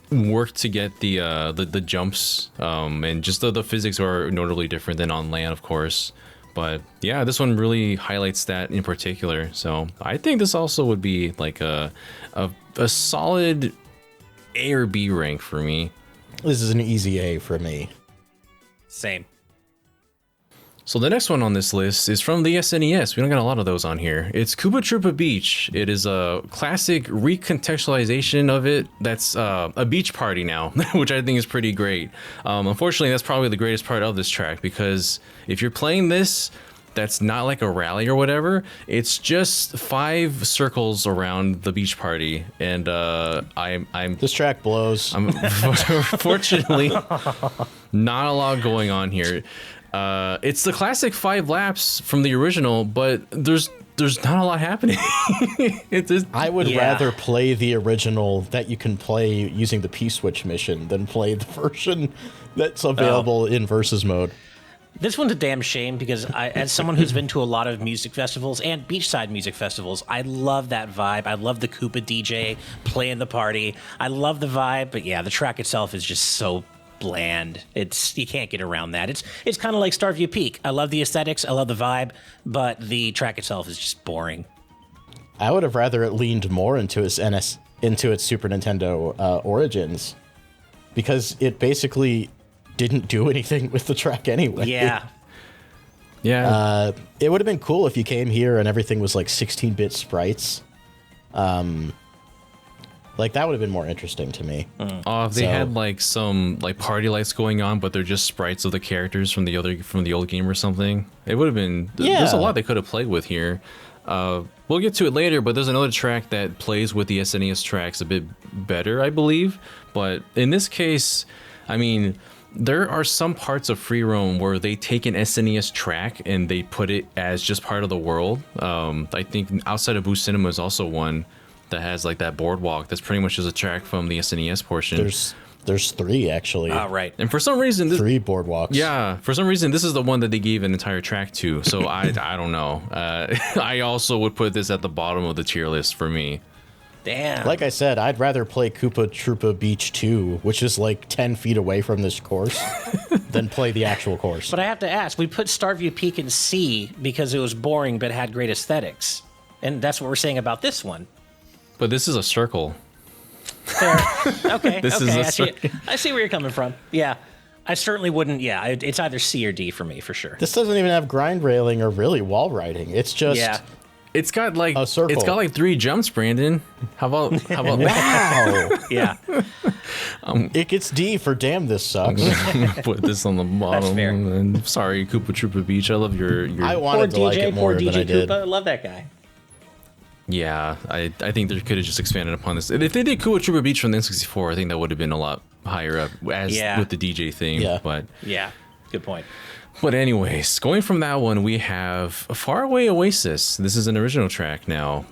work to get the jumps, and just the physics are notably different than on land, of course. But yeah, this one really highlights that in particular. So I think this also would be like a solid A or B rank for me. This is an easy A for me. Same. So the next one on this list is from the SNES. We don't got a lot of those on here. It's Koopa Troopa Beach. It is a classic recontextualization of it. That's a beach party now, which I think is pretty great. Unfortunately, that's probably the greatest part of this track, because if you're playing this, that's not like a rally or whatever. It's just 5 circles around the beach party, and I'm this track blows. Fortunately, not a lot going on here. It's the classic 5 laps from the original, but there's not a lot happening. I would rather play the original that you can play using the P-Switch mission than play the version that's available in Versus mode. This one's a damn shame, because as someone who's been to a lot of music festivals and beachside music festivals, I love that vibe. I love the Koopa DJ playing the party. I love the vibe, but yeah, the track itself is just so bland. You can't get around that. It's kind of like Starview Peak. I love the aesthetics, I love the vibe, but the track itself is just boring. I would have rather it leaned more into its Super Nintendo origins, because it basically didn't do anything with the track anyway. Yeah. It would have been cool if you came here and everything was like 16-bit sprites. Like, that would have been more interesting to me. If they had like some like party lights going on, but they're just sprites of the characters from the old game or something, it would have been. There's a lot they could have played with here. We'll get to it later, but there's another track that plays with the SNES tracks a bit better, I believe. But in this case, I mean, there are some parts of Free Roam where they take an SNES track and they put it as just part of the world. I think Outside of Boost Cinema is also one that has like that boardwalk that's pretty much just a track from the SNES portion. There's 3 actually. Right. And for some reason, 3 boardwalks. Yeah, for some reason, this is the one that they gave an entire track to. So I don't know. I also would put this at the bottom of the tier list for me. Damn. Like I said, I'd rather play Koopa Troopa Beach 2, which is like 10 feet away from this course, than play the actual course. But I have to ask, we put Starview Peak in C because it was boring but had great aesthetics. And that's what we're saying about this one. But this is a circle. Fair. Okay. This okay. is I see where you're coming from. Yeah. I certainly wouldn't. Yeah. It's either C or D for me, for sure. This doesn't even have grind railing or really wall riding. It's just... Yeah. It's got like a circle. It's got like 3 jumps, Brandon. How about Wow. Yeah. It gets D for damn this sucks. Put this on the bottom. That's fair. And sorry, Koopa Troopa Beach. I love your I wanted to like it more than I did. Koopa. I love that guy. Yeah, I think they could have just expanded upon this. If they did Koopa Troopa Beach from the N64, I think that would have been a lot higher up with the DJ theme. Yeah. But Yeah. Good point. But anyways, going from that one, we have Faraway Oasis. This is an original track now.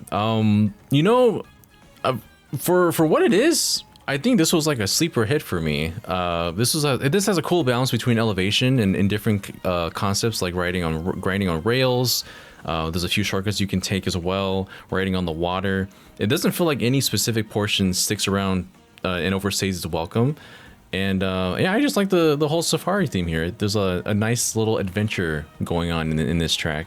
For what it is, I think this was like a sleeper hit for me. This has a cool balance between elevation and different concepts like grinding on rails. There's a few shortcuts you can take as well, riding on the water. It doesn't feel like any specific portion sticks around and overstays its welcome. And yeah, I just like the whole safari theme here. There's a nice little adventure going on in this track.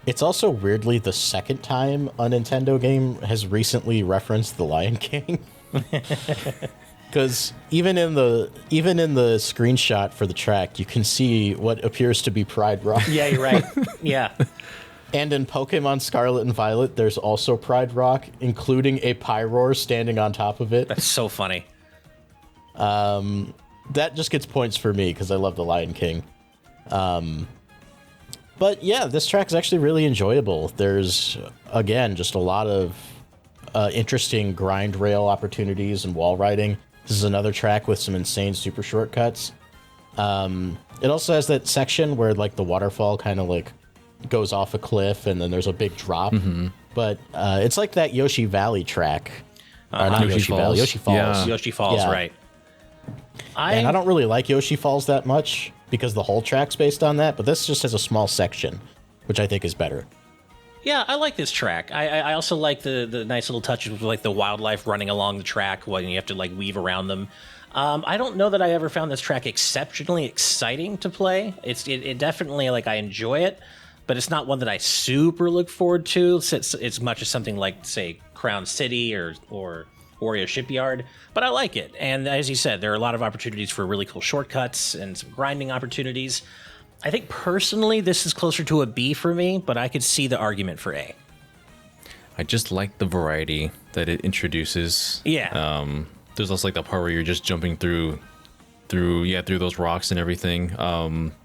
It's also weirdly the second time a Nintendo game has recently referenced the Lion King. Because even in the screenshot for the track, you can see what appears to be Pride Rock. Yeah, you're right. Yeah. And in Pokemon Scarlet and Violet, there's also Pride Rock, including a Pyroar standing on top of it. That's so funny. That just gets points for me because I love the Lion King. But yeah, this track is actually really enjoyable. There's, again, just a lot of interesting grind rail opportunities and wall riding. This is another track with some insane super shortcuts. It also has that section where like the waterfall kind of like goes off a cliff and then there's a big drop. Mm-hmm. But it's like that Yoshi Valley track. Or not Yoshi Valley, Yoshi Falls. Yeah. Yoshi Falls, Yeah. right. And I don't really like Yoshi Falls that much because the whole track's based on that, but this just has a small section, which I think is better. Yeah, I like this track. I also like the nice little touches with like the wildlife running along the track when you have to like weave around them. I don't know that I ever found this track exceptionally exciting to play. It definitely, like, I enjoy it, but it's not one that I super look forward to as much as something like, say, Crown City or Wario Shipyard, but I like it. And as you said, there are a lot of opportunities for really cool shortcuts and some grinding opportunities. I think personally this is closer to a B for me, but I could see the argument for A. I just like the variety that it introduces. Yeah. There's also like the part where you're just jumping through those rocks and everything.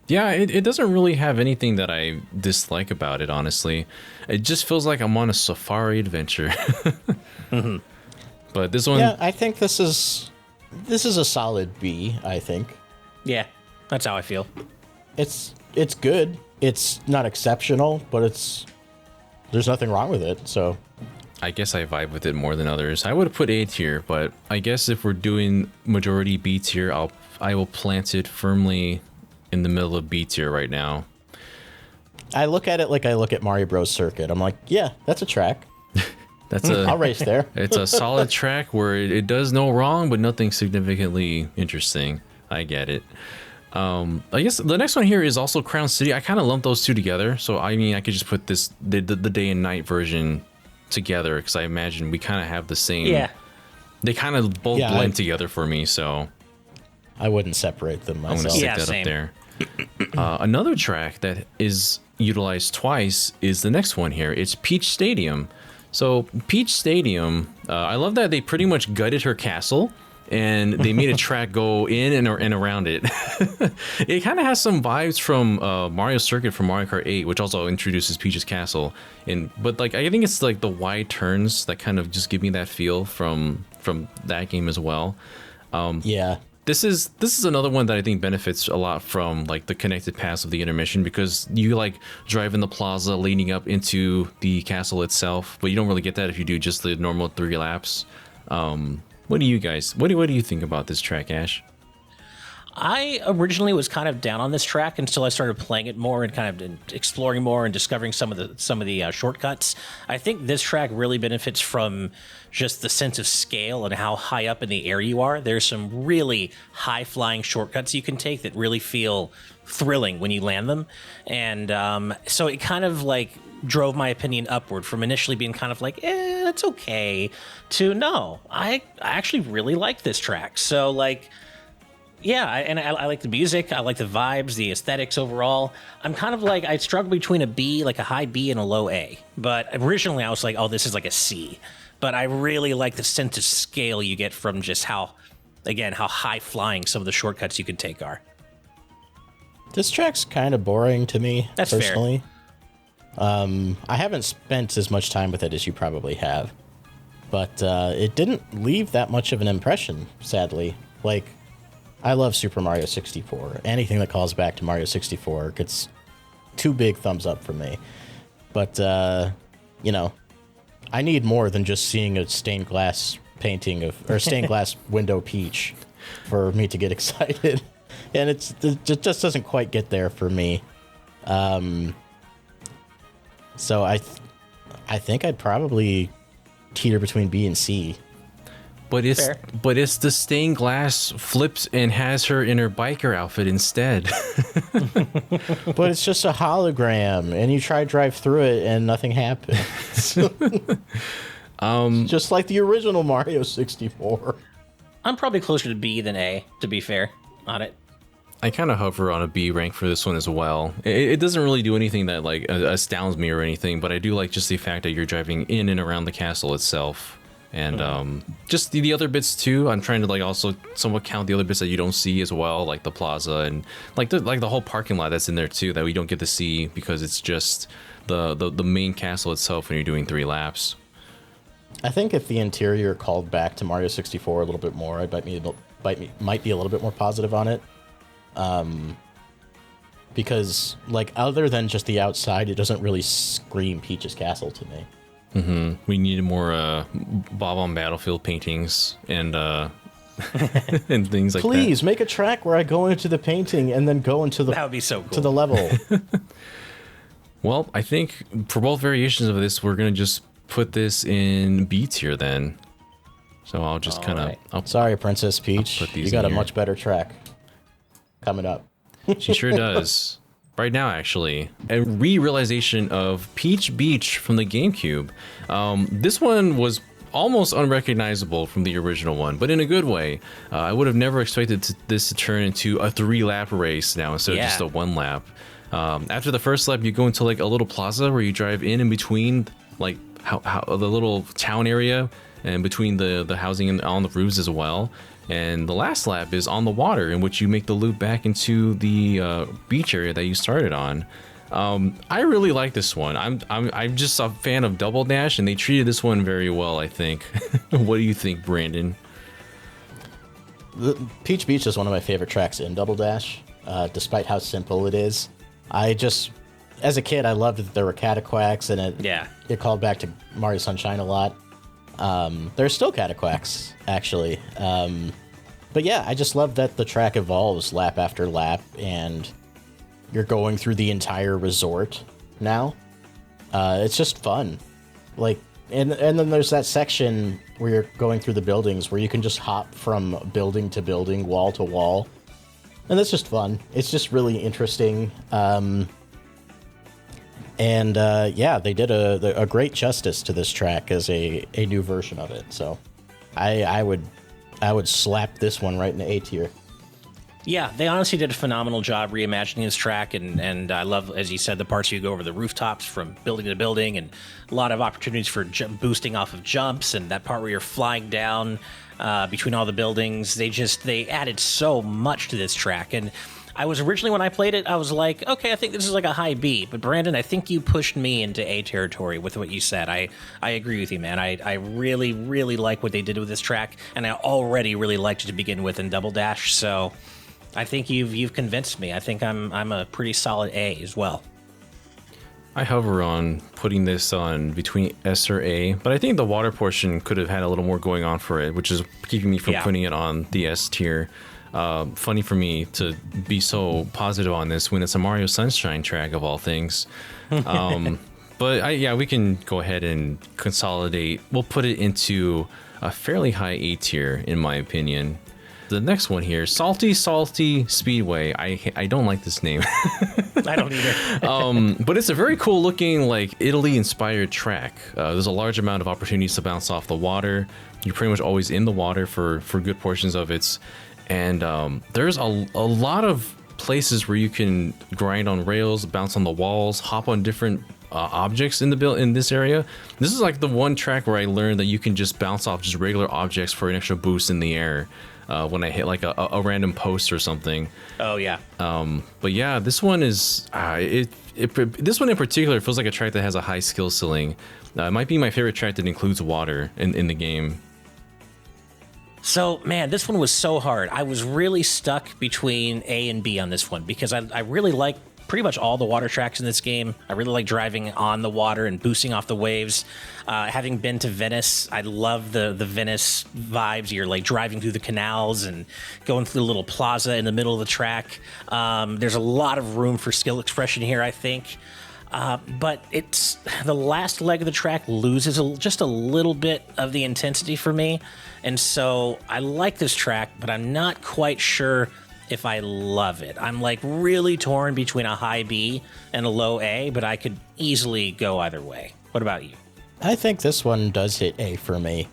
Yeah, it doesn't really have anything that I dislike about it, honestly. It just feels like I'm on a safari adventure. Mm-hmm. But this one, Yeah, I think this is a solid B, I think. Yeah, that's how I feel. It's good. It's not exceptional, but there's nothing wrong with it, so I guess I vibe with it more than others. I would have put A tier, but I guess if we're doing majority B tier, I will plant it firmly in the middle of B tier right now. I look at it like I look at Mario Bros. Circuit. I'm like, yeah, that's a track. I'll race there. It's a solid track where it does no wrong, but nothing significantly interesting. I get it. I guess the next one here is also Crown City. I kind of lumped those two together. So, I mean, I could just put the day and night version together because I imagine we kind of have the same. Yeah. They kind of both blend together for me, so I wouldn't separate them I'm myself. going to stick that up there. Another track that is utilized twice is the next one here. It's Peach Stadium. So Peach Stadium, I love that they pretty much gutted her castle and they made a track go in and around it. It kind of has some vibes from Mario Circuit from Mario Kart 8, which also introduces Peach's castle. But like I think it's like the wide turns that kind of just give me that feel from that game as well. Yeah. This is another one that I think benefits a lot from like the connected paths of the intermission because you like drive in the plaza leading up into the castle itself, but you don't really get that if you do just the normal 3 laps. What do you guys? What do you think about this track, Ash? I originally was kind of down on this track until I started playing it more and kind of exploring more and discovering some of the shortcuts. I think this track really benefits from just the sense of scale and how high up in the air you are. There's some really high flying shortcuts you can take that really feel thrilling when you land them, and so it kind of like drove my opinion upward from initially being kind of like, it's okay, to no, I actually really like this track. So like. Yeah, and I like the music, I like the vibes, the aesthetics overall. I'm kind of like, I struggle between a B, like a high B and a low A. But originally I was like, oh, this is like a C. But I really like the sense of scale you get from just how high flying some of the shortcuts you can take are. This track's kind of boring to me, That's personally. Fair. I haven't spent as much time with it as you probably have. But it didn't leave that much of an impression, sadly. Like, I love Super Mario 64. Anything that calls back to Mario 64 gets 2 big thumbs up from me. But, I need more than just seeing a stained glass painting or stained glass window Peach for me to get excited. And it just doesn't quite get there for me. So I think I'd probably teeter between B and C. But it's the stained glass flips and has her in her biker outfit instead. But it's just a hologram, and you try to drive through it, and nothing happens. Just like the original Mario 64. I'm probably closer to B than A, to be fair on it. I kind of hover on a B rank for this one as well. It doesn't really do anything that like astounds me or anything, but I do like just the fact that you're driving in and around the castle itself. And just the other bits too. I'm trying to like also somewhat count the other bits that you don't see as well, like the plaza and like the whole parking lot that's in there too that we don't get to see because it's just the main castle itself when you're doing 3 laps. I think if the interior called back to Mario 64 a little bit more, I might be a little bit more positive on it. Because like other than just the outside, it doesn't really scream Peach's Castle to me. Mm-hmm. We need more Bob on Battlefield paintings and and things like that. Please make a track where I go into the painting and then go into the That would be so cool. to the level. Well, I think for both variations of this, we're gonna just put this in B tier then. So I'll just kind of. Sorry, Princess Peach. You got a much better track coming up. She sure does. Right now, actually, a re-realization of Peach Beach from the GameCube. This one was almost unrecognizable from the original one, but in a good way. I would have never expected this to turn into a 3-lap race now instead of just a 1 lap. After the first lap, you go into like a little plaza where you drive in between like how the little town area and between the housing and on the roofs as well. And the last lap is on the water, in which you make the loop back into the beach area that you started on. I really like this one. I'm just a fan of Double Dash, and they treated this one very well, I think. What do you think, Brandon? The Peach Beach is one of my favorite tracks in Double Dash, despite how simple it is. As a kid, I loved that there were cataquacks, and it called back to Mario Sunshine a lot. There's still cataquacks, actually. But yeah, I just love that the track evolves lap after lap, and you're going through the entire resort now. It's just fun. Like, and then there's that section where you're going through the buildings where you can just hop from building to building, wall to wall. And that's just fun. It's just really interesting. Yeah, they did a great justice to this track as a new version of it. So I would slap this one right in the A tier. Yeah, they honestly did a phenomenal job reimagining this track, and I love, as you said, the parts you go over the rooftops from building to building, and a lot of opportunities for boosting off of jumps, and that part where you're flying down between all the buildings. They added so much to this track, and I was originally, when I played it, I was like, okay, I think this is like a high B. But Brandon, I think you pushed me into A territory with what you said. I agree with you, man. I really, really like what they did with this track, and I already really liked it to begin with in Double Dash. So I think you've convinced me. I think I'm a pretty solid A as well. I hover on putting this on between S or A, but I think the water portion could have had a little more going on for it, which is keeping me from putting it on the S tier. Funny for me to be so positive on this when it's a Mario Sunshine track of all things. But we can go ahead and consolidate. We'll put it into a fairly high A tier, in my opinion. The next one here, Salty Speedway. I don't like this name. I don't either. But it's a very cool looking, like Italy-inspired track. There's a large amount of opportunities to bounce off the water. You're pretty much always in the water for good portions of it. And there's a lot of places where you can grind on rails, bounce on the walls, hop on different objects in this area. This is like the one track where I learned that you can just bounce off just regular objects for an extra boost in the air when I hit like a random post or something. Oh yeah. But yeah, this one is this one in particular feels like a track that has a high skill ceiling. It might be my favorite track that includes water in the game. So, man, this one was so hard. I was really stuck between A and B on this one because I really like pretty much all the water tracks in this game. I really like driving on the water and boosting off the waves. Having been to Venice, I love the Venice vibes. You're like driving through the canals and going through the little plaza in the middle of the track. There's a lot of room for skill expression here, I think. But it's the last leg of the track loses just a little bit of the intensity for me. And so I like this track, but I'm not quite sure if I love it. I'm like really torn between a high B and a low A, but I could easily go either way. What about you? I think this one does hit A for me.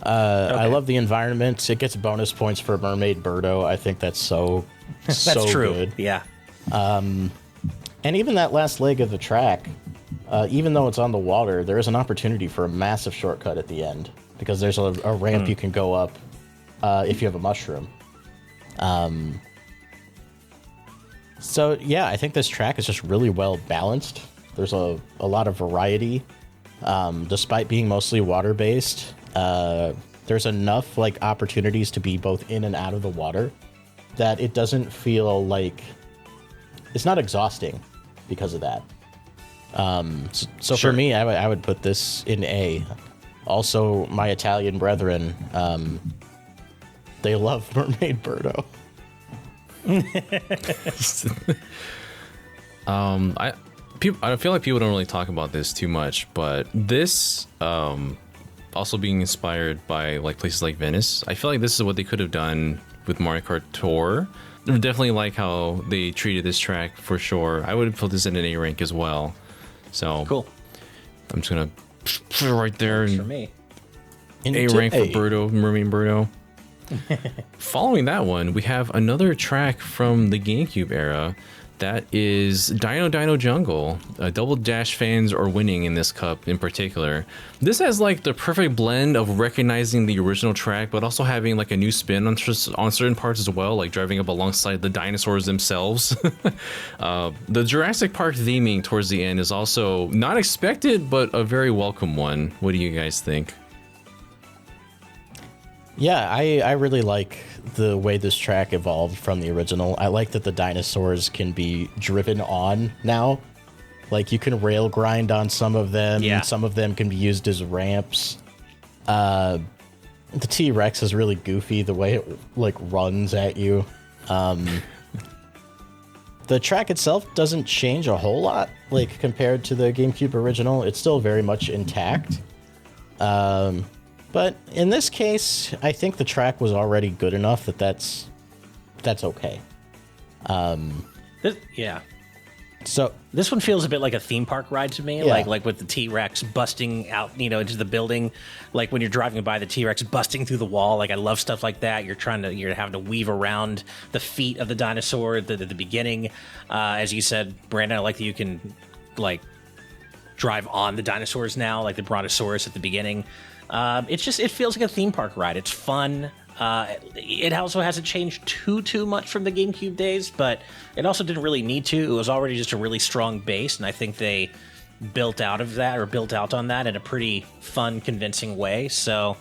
I love the environment. It gets bonus points for Mermaid Birdo. I think that's so That's true. Good. Yeah. And even that last leg of the track, even though it's on the water, there is an opportunity for a massive shortcut at the end because there's a ramp you can go up if you have a mushroom. So yeah, I think this track is just really well balanced. There's a lot of variety, despite being mostly water based. There's enough like opportunities to be both in and out of the water that it doesn't feel like it's not exhausting because of that. So Sure. for me, I would put this in A. Also, my Italian brethren, they love Mermaid Birdo. I feel like people don't really talk about this too much, but this also being inspired by like places like Venice, I feel like this is what they could have done with Mario Kart Tour. I definitely like how they treated this track for sure. I would put this in an A rank as well. So Cool. I'm just gonna put it right there. For me. A rank for Birdo, Mermaid Birdo. Following that one, we have another track from the GameCube era. That is Dino Jungle. Double Dash fans are winning in this cup in particular. This has like the perfect blend of recognizing the original track, but also having like a new spin on certain parts as well, like driving up alongside the dinosaurs themselves. The Jurassic Park theming towards the end is also not expected, but a very welcome one. What do you guys think? Yeah, I really like the way this track evolved from the original. I like that the dinosaurs can be driven on now. Like you can rail grind on some of them. Yeah. Some of them can be used as ramps. The T-Rex is really goofy the way it like runs at you. The track itself doesn't change a whole lot like compared to the GameCube original. It's still very much intact. But in this case, I think the track was already good enough that that's okay. Yeah. So This one feels a bit like a theme park ride to me, Yeah. like with the T-Rex busting out, into the building, like when you're driving by the T-Rex busting through the wall. Like I love stuff like that. You're having to weave around the feet of the dinosaur at the beginning. As you said, Brandon, I like that you can like drive on the dinosaurs now, like the Brontosaurus at the beginning. It feels like a theme park ride. It's fun. It also hasn't changed too much from the GameCube days, but it also didn't really need to. It was already just a really strong base, and I think they built out on that in a pretty fun, convincing way. So,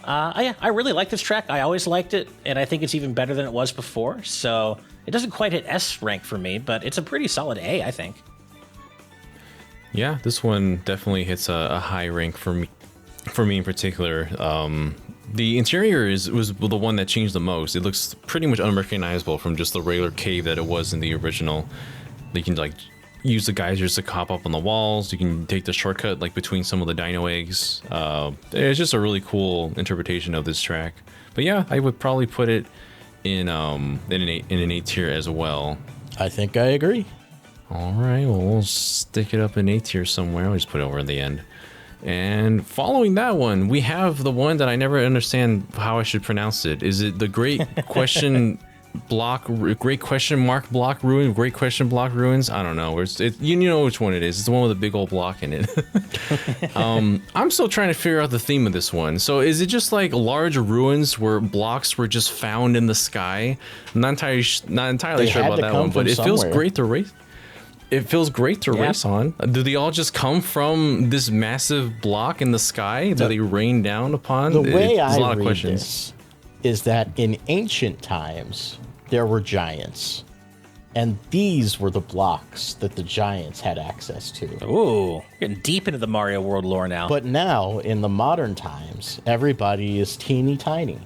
yeah, I really like this track. I always liked it, and I think it's even better than it was before. So it doesn't quite hit S rank for me, but it's a pretty solid A, I think. Yeah, this one definitely hits a high rank for me in particular. The interior was the one that changed the most. It looks pretty much unrecognizable from just the regular cave that it was in the original. You can like use the geysers to hop up on the walls. You can take the shortcut like between some of the dino eggs. It's just a really cool interpretation of this track. But yeah, I would probably put it in an A tier as well. I think I agree. All right, well, we'll stick it up in A tier somewhere. I'll just put it over at the end. And following that one, we have the one that I never understand how I should pronounce it. Is it the Great Question Great Question Mark Block Ruin? Great Question Block Ruins? I don't know. You know which one it is. It's the one with a big old block in it. I'm still trying to figure out the theme of this one. So is it just like large ruins where blocks were just found in the sky? I'm not entirely sure about that one, but it feels great to race. It feels great to race on. Do they all just come from this massive block in the sky that they rain down upon? The way There's a lot I of read questions. this is that in ancient times, there were giants. And these were the blocks that the giants had access to. Ooh, getting deep into the Mario World lore now. But now, in the modern times, everybody is teeny tiny.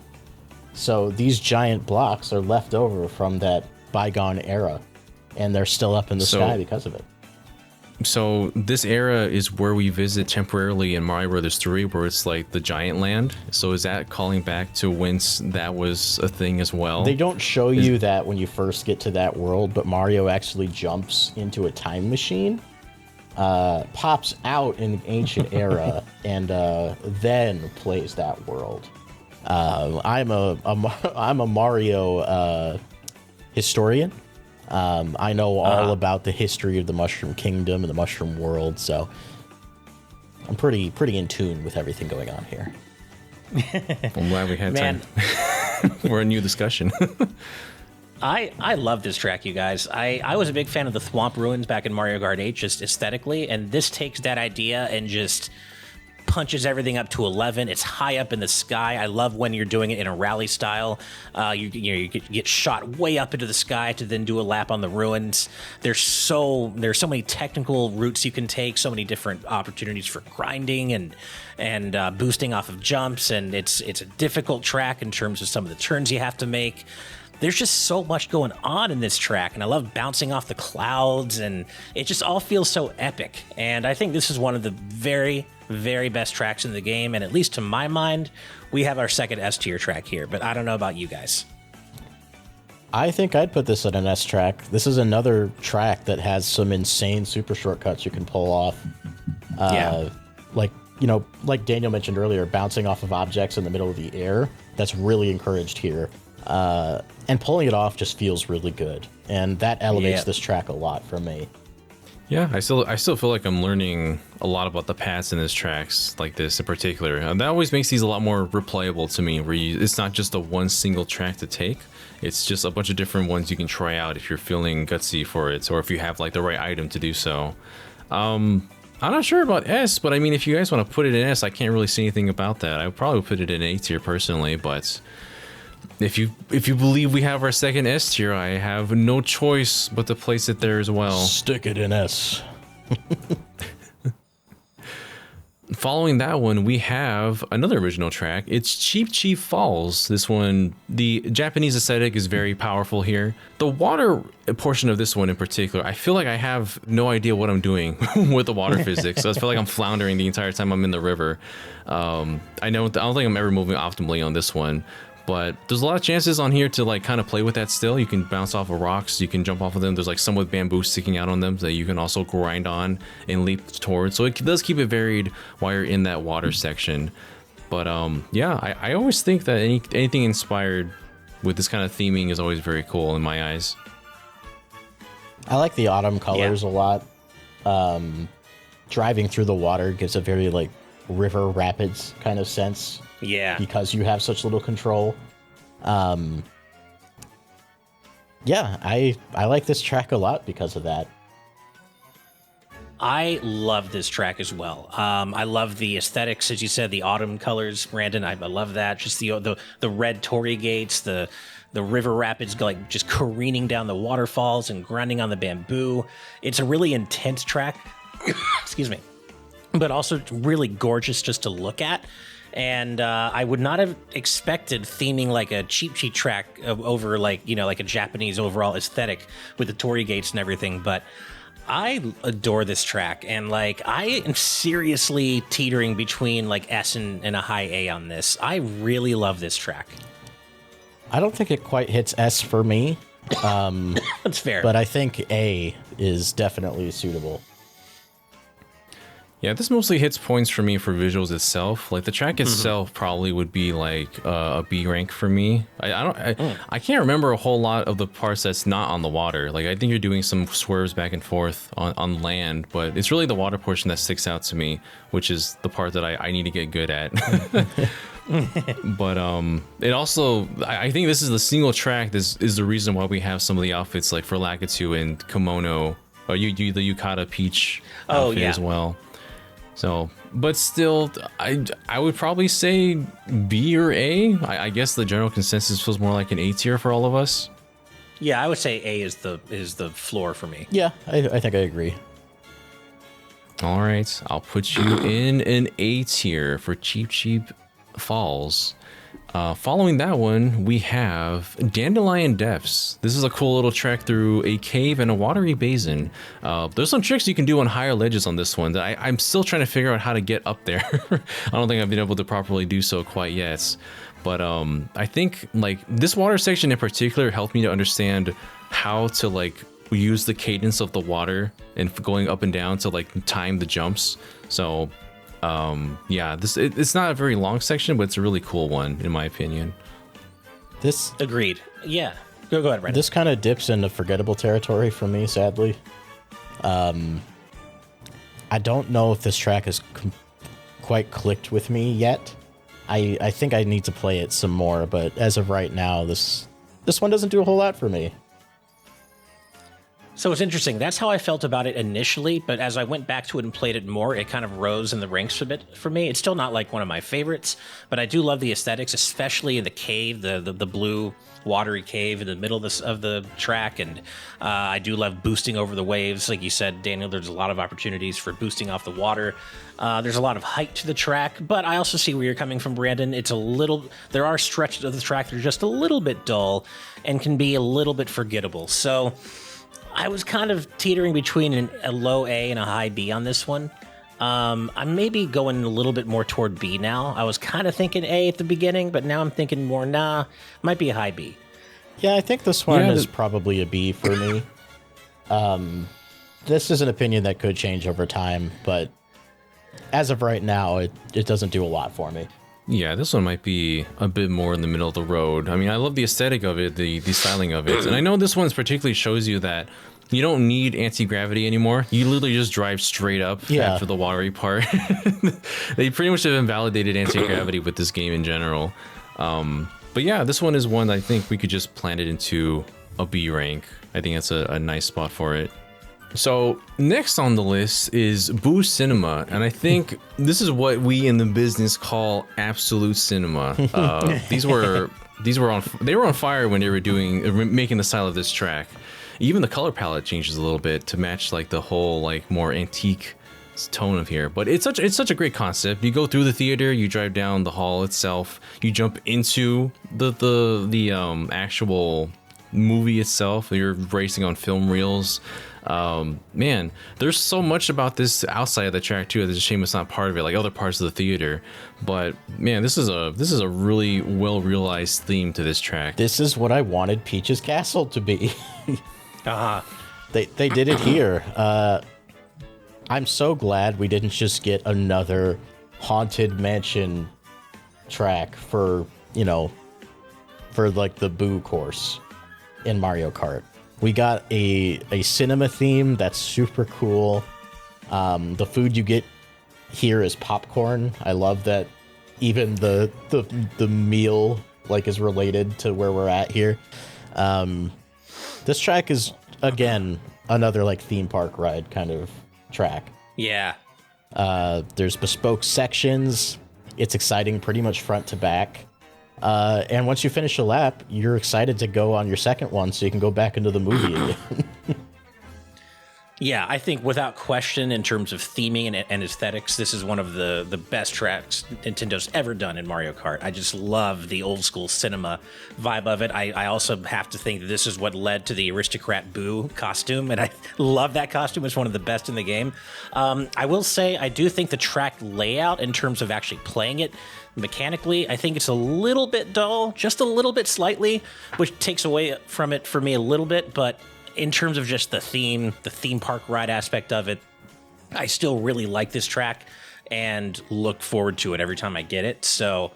So these giant blocks are left over from that bygone era. And they're still up in the sky because of it. So this era is where we visit temporarily in Mario Brothers 3, where it's like the giant land. So is that calling back to whence that was a thing as well? They don't show you that when you first get to that world, but Mario actually jumps into a time machine, pops out in the ancient era, and then plays that world. I'm a Mario historian. I know all about the history of the Mushroom Kingdom and the Mushroom World, so I'm pretty in tune with everything going on here. I'm glad we had time for a new discussion. I love this track, you guys. I was a big fan of the Thwomp Ruins back in Mario Kart 8, just aesthetically, and this takes that idea and just punches everything up to 11. It's high up in the sky. I love when you're doing it in a rally style. You get shot way up into the sky to then do a lap on the ruins. There's so many technical routes you can take, so many different opportunities for grinding and boosting off of jumps, and it's a difficult track in terms of some of the turns you have to make. There's just so much going on in this track, and I love bouncing off the clouds, and it just all feels so epic. And I think this is one of the very, very best tracks in the game, and at least to my mind, we have our second S tier track here, but I don't know about you guys. I think I'd put this at an S track. This is another track that has some insane super shortcuts you can pull off. Like Daniel mentioned earlier, bouncing off of objects in the middle of the air, that's really encouraged here. And pulling it off just feels really good, and that elevates this track a lot for me. Yeah, I still feel like I'm learning a lot about the paths in this tracks like this in particular. And that always makes these a lot more replayable to me, where it's not just a one single track to take. It's just a bunch of different ones you can try out if you're feeling gutsy for it, or if you have like the right item to do so. I'm not sure about S, but I mean, if you guys want to put it in S, I can't really see anything about that. I would probably put it in A tier personally, but if you believe we have our second S tier, I have no choice but to place it there as well. Stick it in S. Following that one, we have another original track. It's Cheep Cheep Falls. This one, the Japanese aesthetic is very powerful here. The water portion of this one in particular, I feel like I have no idea what I'm doing with the water physics. So I feel like I'm floundering the entire time I'm in the river. I don't think I'm ever moving optimally on this one. But there's a lot of chances on here to like kind of play with that still. You can bounce off of rocks, you can jump off of them. There's like some with bamboo sticking out on them that you can also grind on and leap towards. So it does keep it varied while you're in that water section. But yeah, I always think that anything inspired with this kind of theming is always very cool in my eyes. I like the autumn colors a lot. Driving through the water gives a very like river rapids kind of sense. Yeah. Because you have such little control. Yeah, I like this track a lot because of that. I love this track as well. I love the aesthetics, as you said, the autumn colors, Brandon. I love that. Just the red torii gates, the river rapids like just careening down the waterfalls and grinding on the bamboo. It's a really intense track. Excuse me. But also really gorgeous just to look at. And I would not have expected theming like a Cheep Cheep track over like a Japanese overall aesthetic with the torii gates and everything. But I adore this track, and like I am seriously teetering between like S and a high A on this. I really love this track. I don't think it quite hits S for me. That's fair. But I think A is definitely suitable. Yeah, this mostly hits points for me for visuals itself. Like the track itself probably would be like a B rank for me. I can't remember a whole lot of the parts that's not on the water. Like I think you're doing some swerves back and forth on land, but it's really the water portion that sticks out to me, which is the part that I need to get good at. But it also, I think this is the single track. This is the reason why we have some of the outfits like for Lakitu and Kimono, or the Yukata Peach outfit as well. So, but still, I would probably say B or A. I guess the general consensus feels more like an A tier for all of us. Yeah, I would say A is the floor for me. Yeah, I think I agree. All right, I'll put you in an A tier for Cheep Cheep Falls. Following that one, we have Dandelion Depths. This is a cool little trek through a cave and a watery basin. There's some tricks you can do on higher ledges on this one. I'm still trying to figure out how to get up there. I don't think I've been able to properly do so quite yet. But I think like this water section in particular helped me to understand how to like use the cadence of the water and going up and down to like time the jumps. So yeah, it's not a very long section, but it's a really cool one in my opinion. This Agreed. Yeah. Go ahead, Brandon. This kind of dips into forgettable territory for me, sadly. I don't know if this track has quite clicked with me yet. I think I need to play it some more, but as of right now, this one doesn't do a whole lot for me. So it's interesting. That's how I felt about it initially, but as I went back to it and played it more, it kind of rose in the ranks a bit for me. It's still not like one of my favorites, but I do love the aesthetics, especially in the cave, the blue watery cave in the middle of the track, and I do love boosting over the waves. Like you said, Daniel, there's a lot of opportunities for boosting off the water. There's a lot of height to the track, but I also see where you're coming from, Brandon. There are stretches of the track that are just a little bit dull and can be a little bit forgettable. So I was kind of teetering between a low A and a high B on this one. I'm maybe going a little bit more toward B now. I was kind of thinking A at the beginning, but now I'm thinking more, might be a high B. Yeah, I think this one is probably a B for me. This is an opinion that could change over time, but as of right now, it doesn't do a lot for me. Yeah, this one might be a bit more in the middle of the road. I mean, I love the aesthetic of it, the styling of it. And I know this one particularly shows you that you don't need anti-gravity anymore. You literally just drive straight up after the watery part. They pretty much have invalidated anti-gravity with this game in general. But yeah, this one is one I think we could just plant it into a B rank. I think that's a nice spot for it. So next on the list is Boo Cinema, and I think this is what we in the business call absolute cinema. They were on fire when they were making the style of this track. Even the color palette changes a little bit to match like the whole like more antique tone of here. But it's such a great concept. You go through the theater, you drive down the hall itself, you jump into the actual movie itself. You're racing on film reels. Man, there's so much about this outside of the track too. It's a shame it's not part of it, like other parts of the theater. But man, this is a really well realized theme to this track. This is what I wanted Peach's Castle to be. They did it here. I'm so glad we didn't just get another Haunted Mansion track for like the Boo course in Mario Kart. We got a cinema theme that's super cool. The food you get here is popcorn. I love that even the meal like is related to where we're at here. This track is again another like theme park ride kind of track. Yeah. There's bespoke sections. It's exciting pretty much front to back. And once you finish a lap, you're excited to go on your second one so you can go back into the movie again. Yeah, I think without question, in terms of theming and aesthetics, this is one of the best tracks Nintendo's ever done in Mario Kart. I just love the old school cinema vibe of it. I also have to think that this is what led to the Aristocrat Boo costume, and I love that costume. It's one of the best in the game. I will say, I do think the track layout, in terms of actually playing it, mechanically, I think it's a little bit dull, just a little bit slightly, which takes away from it for me a little bit, but in terms of just the theme park ride aspect of it, I still really like this track and look forward to it every time I get it. So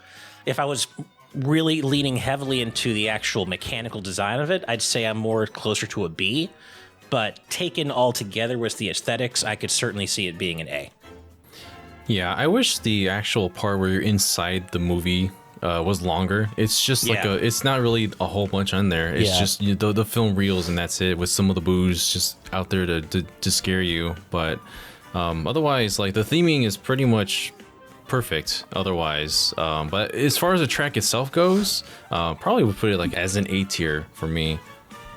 if I was really leaning heavily into the actual mechanical design of it, I'd say I'm more closer to a B, but taken all together with the aesthetics, I could certainly see it being an A. Yeah, I wish the actual part where you're inside the movie was longer. It's just like it's not really a whole bunch on there. It's just the film reels and that's it, with some of the boos just out there to scare you. But otherwise, like the theming is pretty much perfect otherwise. But as far as the track itself goes, probably would put it like as an A tier for me.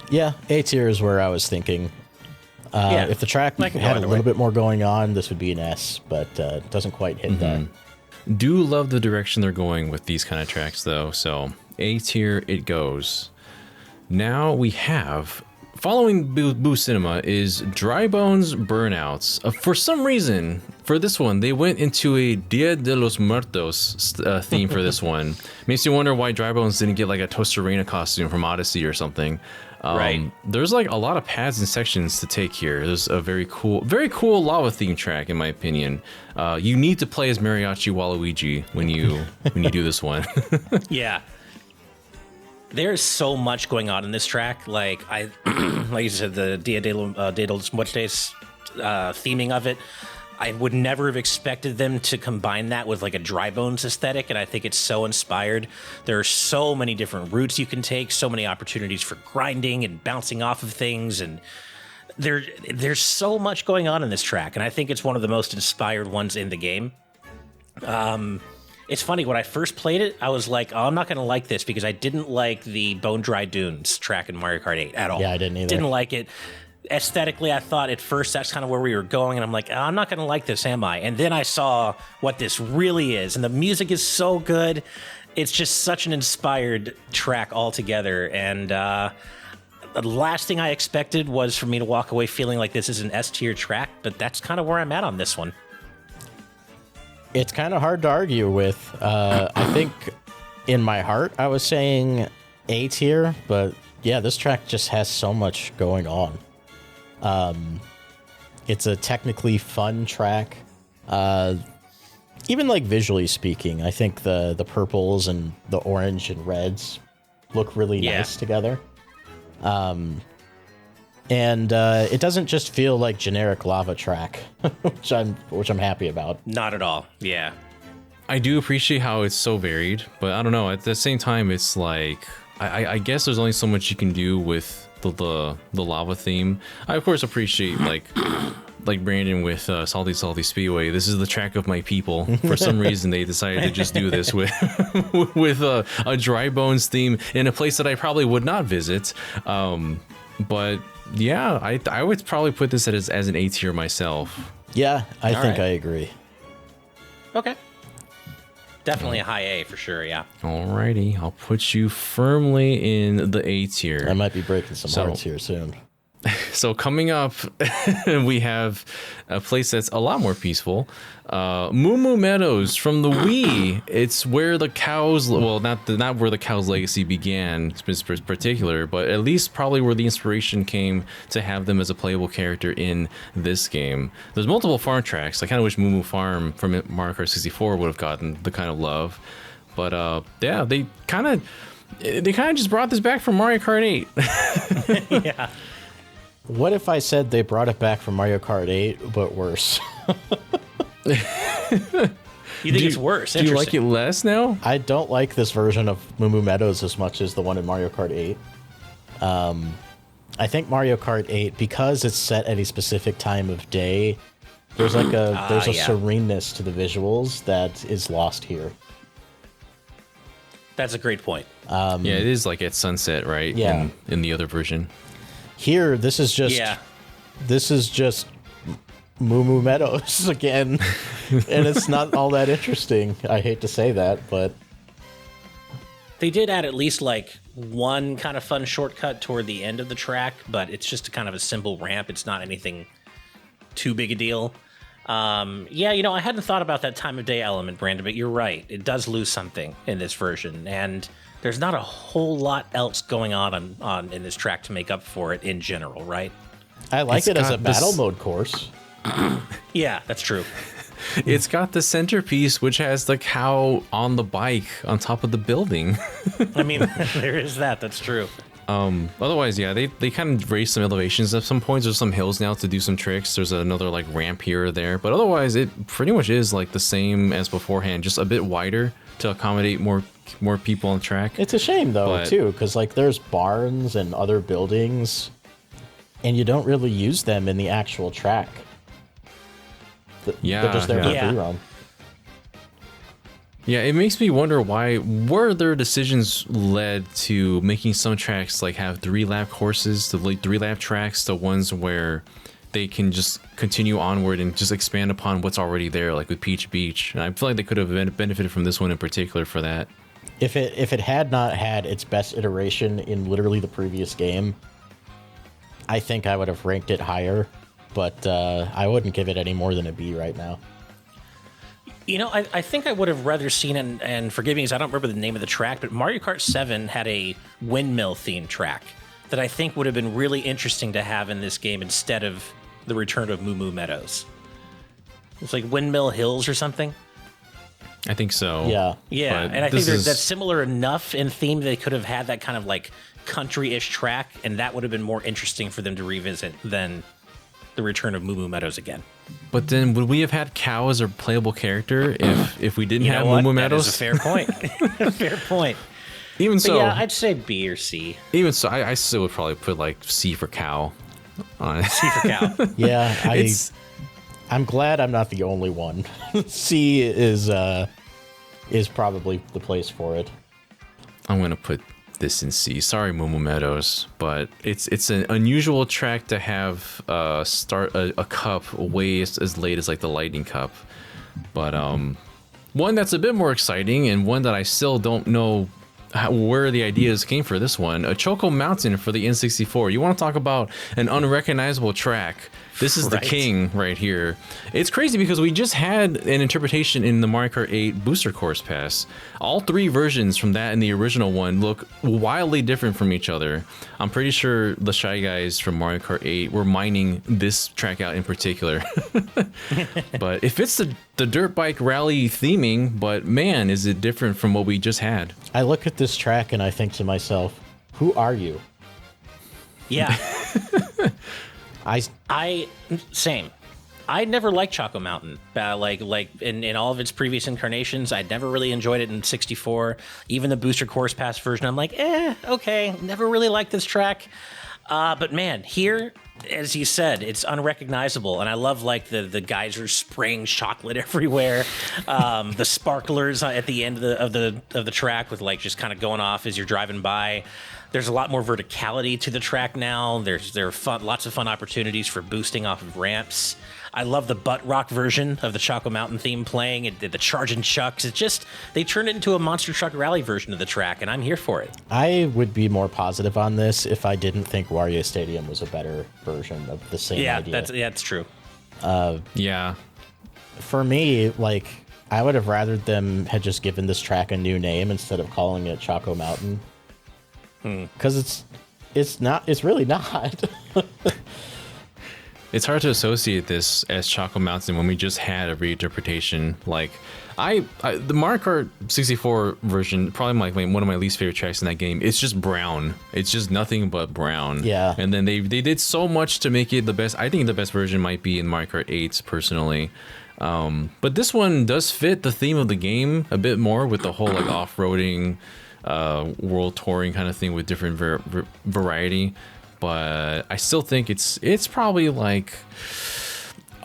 Yeah, A tier is where I was thinking. If the track had a little bit more going on, this would be an S, but it doesn't quite hit that. Do love the direction they're going with these kind of tracks, though. So A tier it goes. Now we have, following Boo Cinema, is Dry Bones Burnouts. For some reason, for this one, they went into a Dia de los Muertos theme for this one. Makes you wonder why Dry Bones didn't get like a Tostarena costume from Odyssey or something. Right. There's like a lot of paths and sections to take here. There's a very cool lava theme track, in my opinion. You need to play as Mariachi Waluigi when you do this one. Yeah. There's so much going on in this track. Like like you said, the Dia de los Muertos theming of it. I would never have expected them to combine that with like a Dry Bones aesthetic, and I think it's so inspired. There are so many different routes you can take, so many opportunities for grinding and bouncing off of things, and there's so much going on in this track, and I think it's one of the most inspired ones in the game. It's funny, when I first played it, I was like, oh, I'm not going to like this because I didn't like the Bone Dry Dunes track in Mario Kart 8 at all. Yeah, I didn't either. Didn't like it. Aesthetically, I thought at first that's kind of where we were going, and I'm like, oh, I'm not going to like this, am I? And then I saw what this really is, and the music is so good. It's just such an inspired track altogether, and the last thing I expected was for me to walk away feeling like this is an S-tier track, but that's kind of where I'm at on this one. It's kind of hard to argue with. I think in my heart I was saying A tier, but yeah, this track just has so much going on. It's a technically fun track. Even like visually speaking, I think the purples and the orange and reds look really nice together. And it doesn't just feel like generic lava track, which I'm happy about. Not at all. Yeah. I do appreciate how it's so varied, but I don't know. At the same time, it's like I guess there's only so much you can do with the lava theme. I of course appreciate like Brandon with Salty Speedway. This is the track of my people. For some reason, they decided to just do this with with a Dry Bones theme in a place that I probably would not visit. But yeah, I would probably put this as an A tier myself. Yeah, I think right. I agree. Okay. Definitely a high A for sure, yeah. Alrighty, I'll put you firmly in the A tier. I might be breaking some hearts here soon. So coming up, we have a place that's a lot more peaceful. Mumu Meadows from the Wii. It's where the cows, well, not where the cows' legacy began, in particular, but at least probably where the inspiration came to have them as a playable character in this game. There's multiple farm tracks. I kind of wish Mumu Farm from Mario Kart 64 would have gotten the kind of love, but yeah, they kind of just brought this back from Mario Kart 8. Yeah. What if I said they brought it back from Mario Kart 8, but worse? You think it's worse? Do you like it less now? I don't like this version of Mumu Meadows as much as the one in Mario Kart 8. I think Mario Kart 8, because it's set at a specific time of day, there's like a sereneness to the visuals that is lost here. That's a great point. Yeah, it is like at sunset, right? Yeah. In the other version. Here, this is just Mumu Meadows again, and it's not all that interesting. I hate to say that, but they did add at least like one kind of fun shortcut toward the end of the track, but it's just kind of a simple ramp. It's not anything too big a deal. Yeah, you know, I hadn't thought about that time of day element, Brandon, but you're right. It does lose something in this version, and there's not a whole lot else going on in this track to make up for it in general, right? I like it as a battle mode course. Yeah, that's true. It's got the centerpiece, which has the cow on the bike on top of the building. I mean, there is that. That's true. Otherwise, yeah, they kind of raised some elevations at some points. There's some hills now to do some tricks. There's another like ramp here or there, but otherwise it pretty much is like the same as beforehand, just a bit wider to accommodate more people on the track. It's a shame though, too, because like there's barns and other buildings, and you don't really use them in the actual track. They're just there for free roam. Yeah, it makes me wonder why were their decisions led to making some tracks like have 3-lap courses, the like 3-lap tracks, the ones where they can just continue onward and just expand upon what's already there, like with Peach Beach. And I feel like they could have benefited from this one in particular for that. If it had not had its best iteration in literally the previous game, I think I would have ranked it higher, but I wouldn't give it any more than a B right now. I think I would have rather seen, and forgive me because I don't remember the name of the track, but Mario Kart 7 had a windmill-themed track that I think would have been really interesting to have in this game instead of the return of Mumu Meadows. It's like Windmill Hills or something. I think so. Yeah. Yeah, But and I think this is- that's similar enough in theme they could have had that kind of like country-ish track, and that would have been more interesting for them to revisit than the return of Mumu Meadows again. But then would we have had Cow as a playable character if we didn't have Mumu That Meadows? is a fair point. Fair point. Even But so, yeah, I'd say B or C. even so, I still would probably put like C for Cow on it. C for cow. Yeah, It's- I'm glad I'm not the only one. C is probably the place for it. I'm gonna put this in C. Sorry, Mumu Meadows, but it's an unusual track to have start a cup way as late as like the Lightning Cup, but one that's a bit more exciting and one that I still don't know where the ideas came for this one. A Choco Mountain for the N64. You want to talk about an unrecognizable track? This is the Right. king right here. It's crazy because we just had an interpretation in the Mario Kart 8 Booster Course Pass. All three versions from that and the original one look wildly different from each other. I'm pretty sure the Shy Guys from Mario Kart 8 were mining this track out in particular. But it fits the dirt bike rally theming, but man, is it different from what we just had. I look at this track and I think to myself, who are you? Yeah, I same. I never liked Choco Mountain. Like in all of its previous incarnations, I'd never really enjoyed it in 64. Even the Booster Course Pass version, I'm like, okay. Never really liked this track. But man, here, as you said, it's unrecognizable, and I love like the geysers spraying chocolate everywhere, the sparklers at the end of the track with like just kind of going off as you're driving by. There's a lot more verticality to the track now. There are lots of fun opportunities for boosting off of ramps. I love the butt rock version of the Choco Mountain theme playing. It did the charging chucks. They turned it into a monster truck rally version of the track, and I'm here for it. I would be more positive on this if I didn't think Wario Stadium was a better version of the same idea. That's true. Yeah. For me, like, I would have rather them had just given this track a new name instead of calling it Choco Mountain. Because it's really not. It's hard to associate this as Choco Mountain when we just had a reinterpretation. Like, the Mario Kart 64 version, probably one of my least favorite tracks in that game. It's just brown. It's just nothing but brown. Yeah. And then they did so much to make it the best. I think the best version might be in Mario Kart 8 personally. But this one does fit the theme of the game a bit more with the whole like off-roading, world touring kind of thing with different variety. But I still think it's probably like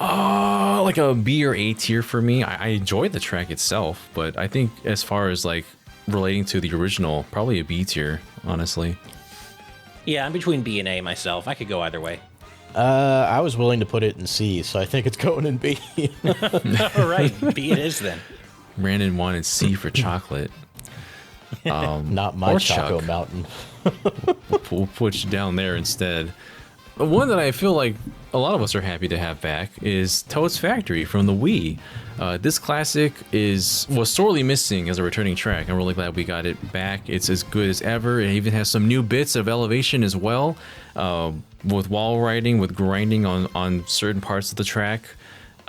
a B or A tier for me. I enjoy the track itself, but I think as far as like relating to the original, probably a B tier, honestly. Yeah, I'm between B and A myself. I could go either way. I was willing to put it in C, so I think it's going in B. All right, B it is then. Brandon wanted C for chocolate. Not my Or Choco Chuck. Mountain. We'll put you down there instead. But one that I feel like a lot of us are happy to have back is Toad's Factory from the Wii. This classic was sorely missing as a returning track. I'm really glad we got it back. It's as good as ever. It even has some new bits of elevation as well, with wall riding, with grinding on certain parts of the track.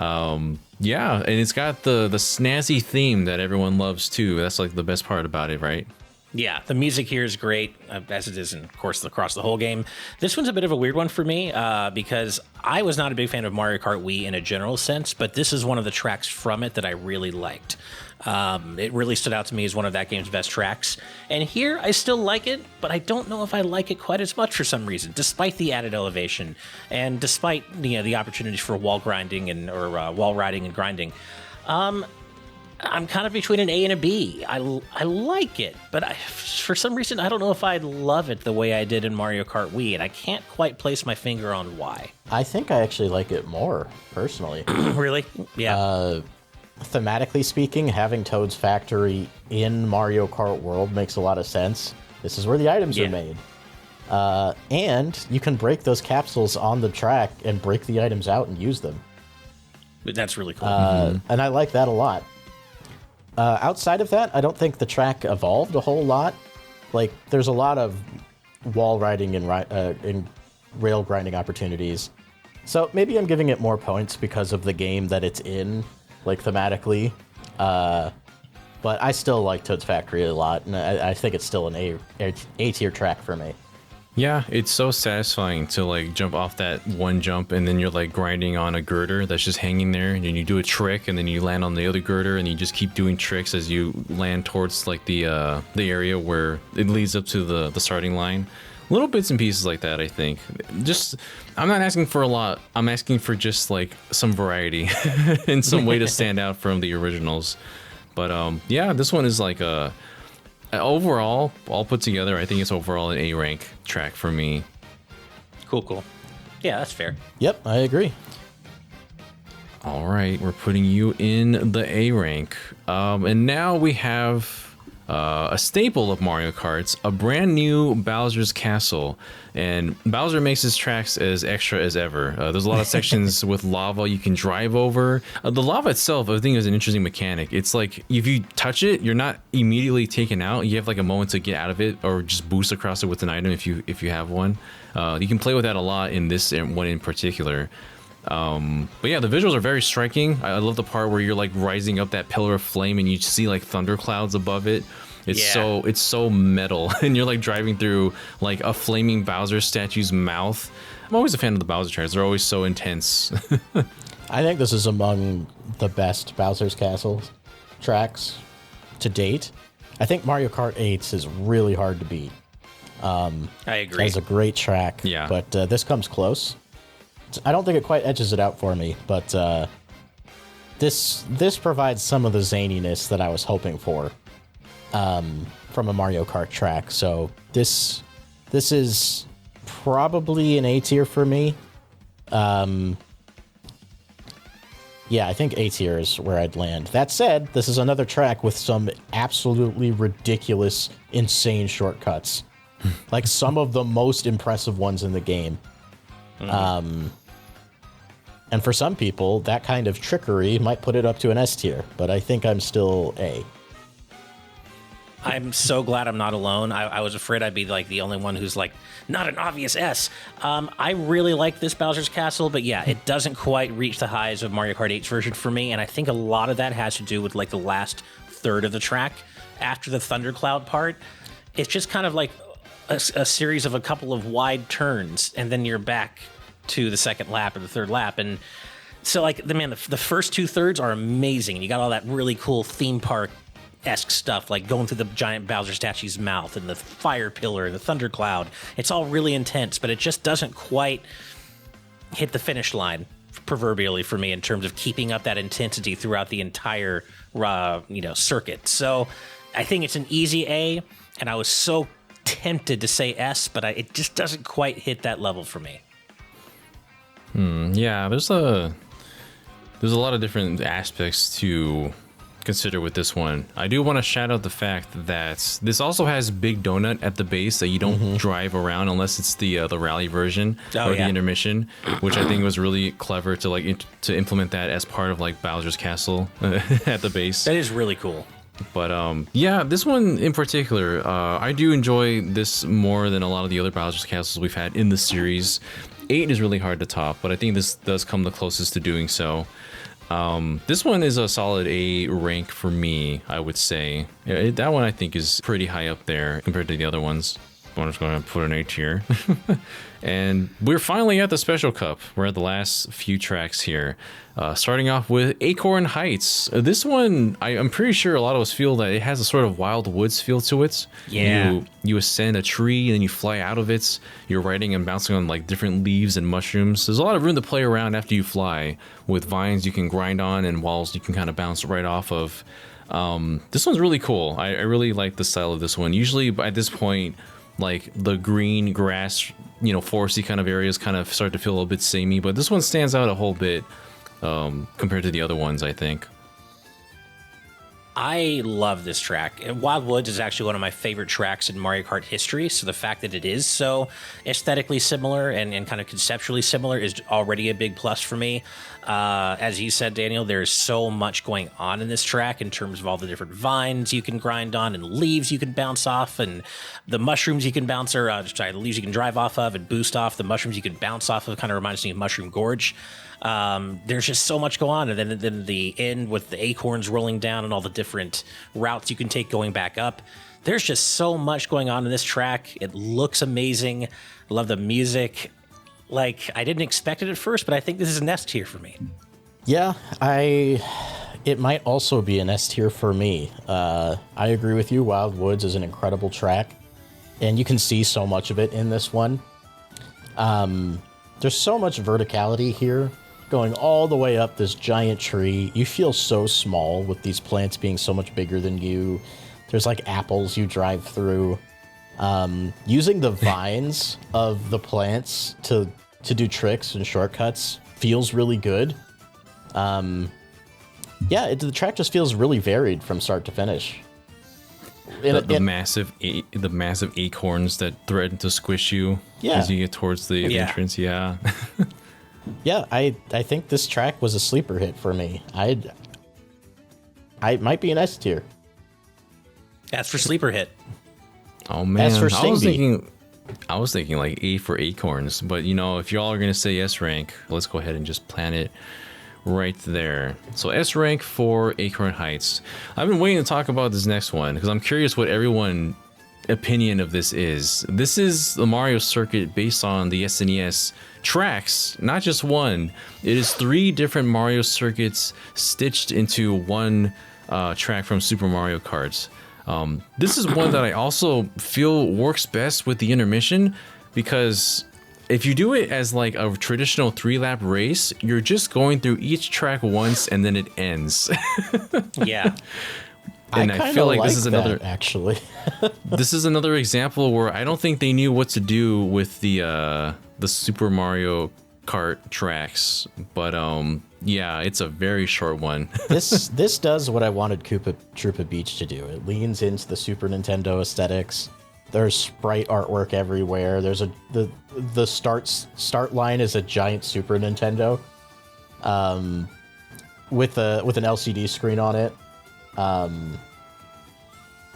Yeah, and it's got the snazzy theme that everyone loves too. That's like the best part about it, right? Yeah, the music here is great, as it is, of course, across the whole game. This one's a bit of a weird one for me because I was not a big fan of Mario Kart Wii in a general sense, but this is one of the tracks from it that I really liked. It really stood out to me as one of that game's best tracks. And here, I still like it, but I don't know if I like it quite as much for some reason, despite the added elevation and despite the opportunities for wall grinding or wall riding and grinding. I'm kind of between an A and a B. I like it, but for some reason, I don't know if I love it the way I did in Mario Kart Wii, and I can't quite place my finger on why. I think I actually like it more, personally. Really? Yeah. Thematically speaking, having Toad's factory in Mario Kart World makes a lot of sense. This is where the items are made. And you can break those capsules on the track and break the items out and use them. That's really cool. And I like that a lot. Outside of that, I don't think the track evolved a whole lot. Like, there's a lot of wall riding and rail grinding opportunities. So maybe I'm giving it more points because of the game that it's in, like, thematically. But I still like Toad's Factory a lot, and I think it's still an A-tier track for me. Yeah, it's so satisfying to like jump off that one jump and then you're like grinding on a girder that's just hanging there, and then you do a trick and then you land on the other girder and you just keep doing tricks as you land towards like the area where it leads up to the starting line. Little bits and pieces like that, I think. Just, I'm not asking for a lot. I'm asking for just like some variety and some way to stand out from the originals. But yeah, this one is like a overall, all put together, I think it's overall an A rank track for me. Cool. Yeah, that's fair. Yep, I agree. All right, we're putting you in the A rank. And now we have a staple of Mario Karts, a brand new Bowser's Castle. And Bowser makes his tracks as extra as ever. There's a lot of sections with lava you can drive over. The lava itself, I think, is an interesting mechanic. It's like, if you touch it, you're not immediately taken out. You have like a moment to get out of it, or just boost across it with an item if you have one. You can play with that a lot in this one in particular. But yeah, the visuals are very striking. I love the part where you're like rising up that pillar of flame and you see like thunderclouds above it. It's so metal, and you're like driving through like a flaming Bowser statue's mouth. I'm always a fan of the Bowser tracks. They're always so intense. I think this is among the best Bowser's Castle tracks to date. I think Mario Kart 8 is really hard to beat. I agree. It's a great track, yeah. But this comes close. I don't think it quite edges it out for me, but this provides some of the zaniness that I was hoping for from a Mario Kart track. So this is probably an A tier for me. Yeah, I think A tier is where I'd land. That said, this is another track with some absolutely ridiculous, insane shortcuts. Like some of the most impressive ones in the game. And for some people, that kind of trickery might put it up to an S tier, but I think I'm still A. I'm so glad I'm not alone. I was afraid I'd be like the only one who's like, not an obvious S. I really like this Bowser's Castle, but yeah, it doesn't quite reach the highs of Mario Kart 8's version for me, and I think a lot of that has to do with like the last third of the track. After the thundercloud part, it's just kind of like a series of a couple of wide turns, and then you're back to the second lap or the third lap. And so like the first 2/3 are amazing. You got all that really cool theme park-esque stuff, like going through the giant Bowser statue's mouth and the fire pillar and the thundercloud. It's all really intense, but it just doesn't quite hit the finish line, proverbially, for me in terms of keeping up that intensity throughout the entire circuit. So I think it's an easy A, and I was so tempted to say S, but it just doesn't quite hit that level for me. Yeah, there's a lot of different aspects to consider with this one. I do want to shout out the fact that this also has Big Donut at the base that you don't drive around unless it's the rally version the intermission, which I think was really clever to to implement that as part of like Bowser's Castle at the base. That is really cool. But yeah, this one in particular, I do enjoy this more than a lot of the other Bowser's Castles we've had in the series. 8 is really hard to top, but I think this does come the closest to doing so. This one is a solid A rank for me, I would say. That one I think is pretty high up there compared to the other ones. I'm just going to put an A tier. And we're finally at the Special Cup. We're at the last few tracks here. Starting off with Acorn Heights. This one, I'm pretty sure a lot of us feel that it has a sort of Wild Woods feel to it. Yeah. You ascend a tree and then you fly out of it. You're riding and bouncing on like different leaves and mushrooms. There's a lot of room to play around after you fly with vines you can grind on and walls you can kind of bounce right off of. This one's really cool. I really like the style of this one. Usually at this point, like the green grass, foresty kind of areas kind of start to feel a little bit samey, but this one stands out a whole bit compared to the other ones, I think. I love this track. Wild Woods is actually one of my favorite tracks in Mario Kart history, so the fact that it is so aesthetically similar and kind of conceptually similar is already a big plus for me. As you said, Daniel, there's so much going on in this track in terms of all the different vines you can grind on and leaves you can bounce off and the mushrooms you can bounce, the leaves you can drive off of and boost off. The mushrooms you can bounce off of kind of reminds me of Mushroom Gorge. There's just so much going on, and then the end with the acorns rolling down and all the different routes you can take going back up. There's just so much going on in this track. It looks amazing. I love the music. Like, I didn't expect it at first, but I think this is an S tier for me. Yeah, it might also be an S tier for me. I agree with you. Wild Woods is an incredible track, and you can see so much of it in this one. There's so much verticality here, going all the way up this giant tree. You feel so small with these plants being so much bigger than you. There's like apples you drive through. Using the vines of the plants to do tricks and shortcuts feels really good. The track just feels really varied from start to finish. The massive acorns that threaten to squish you as you get towards the entrance. Yeah. I think this track was a sleeper hit for me. I might be an S tier. That's for sleeper hit. Oh man, As for I was thinking like A for acorns, but if y'all are gonna say S rank, let's go ahead and just plan it right there. So S rank for Acorn Heights. I've been waiting to talk about this next one because I'm curious what everyone's opinion of this is. This is the Mario circuit based on the SNES tracks, not just one. It is 3 different Mario circuits stitched into one track from Super Mario Kart. This is one that I also feel works best with the intermission, because if you do it as like a traditional 3-lap race, you're just going through each track once and then it ends. Yeah. And I feel like this is another actually. This is another example where I don't think they knew what to do with the Super Mario Kart tracks, but it's a very short one. This does what I wanted Troopa Beach to do. It leans into the Super Nintendo aesthetics. There's sprite artwork everywhere. There's the start line is a giant Super Nintendo, with an LCD screen on it.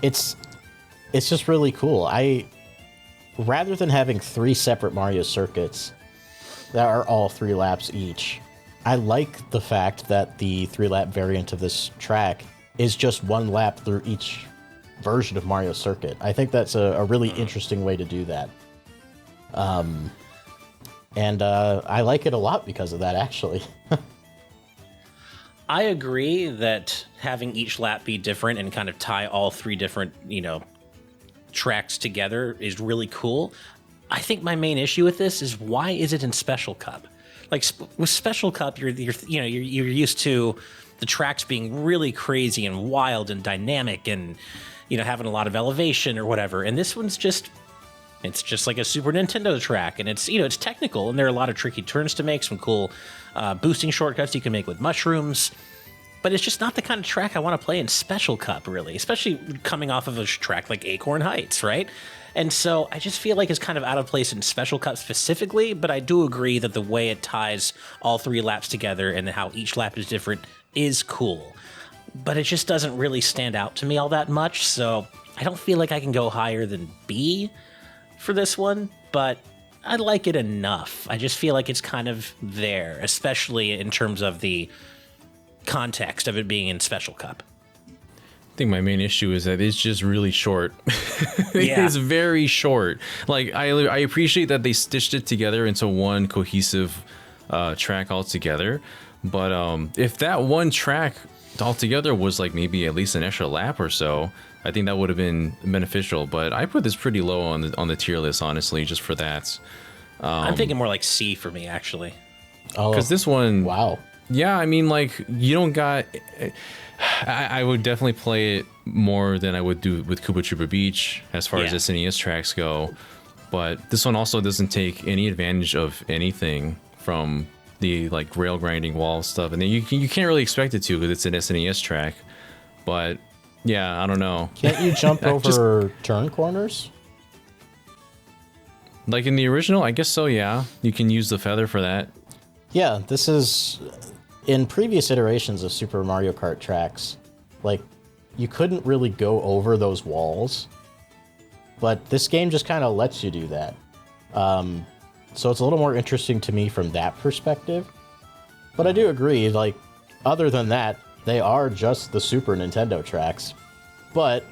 It's just really cool. Rather than having 3 separate Mario circuits that are all 3 laps each, I like the fact that the 3-lap variant of this track is just 1 lap through each version of Mario Circuit. I think that's a really interesting way to do that. And I like it a lot because of that, actually. I agree that having each lap be different and kind of tie all 3 different, tracks together is really cool. I think my main issue with this is, why is it in Special Cup? Like with Special Cup, you're used to the tracks being really crazy and wild and dynamic and having a lot of elevation or whatever. And this one's just like a Super Nintendo track, and it's technical, and there are a lot of tricky turns to make, some cool boosting shortcuts you can make with mushrooms. But it's just not the kind of track I want to play in Special Cup, really, especially coming off of a track like Acorn Heights, right? And so I just feel like it's kind of out of place in Special Cup specifically, but I do agree that the way it ties all 3 laps together and how each lap is different is cool. But it just doesn't really stand out to me all that much, so I don't feel like I can go higher than B for this one, but I like it enough. I just feel like it's kind of there, especially in terms of the context of it being in Special Cup. think my main issue is that it's just really short. Yeah. It's very short. Like I appreciate that they stitched it together into one cohesive track altogether, but if that one track altogether was like maybe at least an extra lap or so, I think that would have been beneficial. But I put this pretty low on the tier list, honestly, just for that. I'm thinking more like C for me, actually. Because this one, Wow. yeah, I mean, like, you don't got... I would definitely play it more than I would do with Koopa Troopa Beach as far as SNES tracks go. But this one also doesn't take any advantage of anything from the, like, rail grinding wall stuff. And then you can't really expect it to because it's an SNES track. But, yeah, I don't know. Can't you jump over turn corners? Like in the original, I guess so, yeah. You can use the feather for that. Yeah, this is... In previous iterations of Super Mario Kart tracks, like, you couldn't really go over those walls. But this game just kind of lets you do that. So it's a little more interesting to me from that perspective. But I do agree, like, other than that, they are just the Super Nintendo tracks. But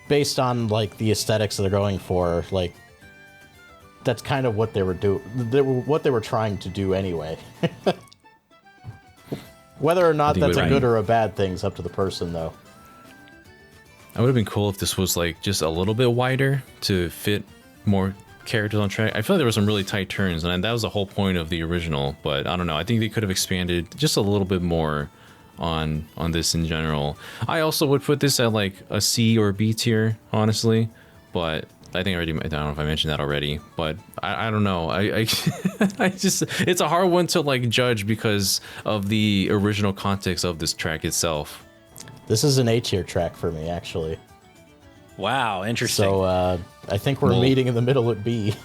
based on, like, the aesthetics that they're going for, like, that's kind of what they were what they were trying to do anyway. Whether or not that's a good or a bad thing is up to the person, though. It would have been cool if this was like just a little bit wider to fit more characters on track. I feel like there were some really tight turns, and that was the whole point of the original. But I don't know. I think they could have expanded just a little bit more on this in general. I also would put this at like a C or B tier, honestly. But I think I don't know if I mentioned that already, but I don't know. I just, it's a hard one to like judge because of the original context of this track itself. This is an A tier track for me, actually. Wow, interesting. So I think we're meeting in the middle at B.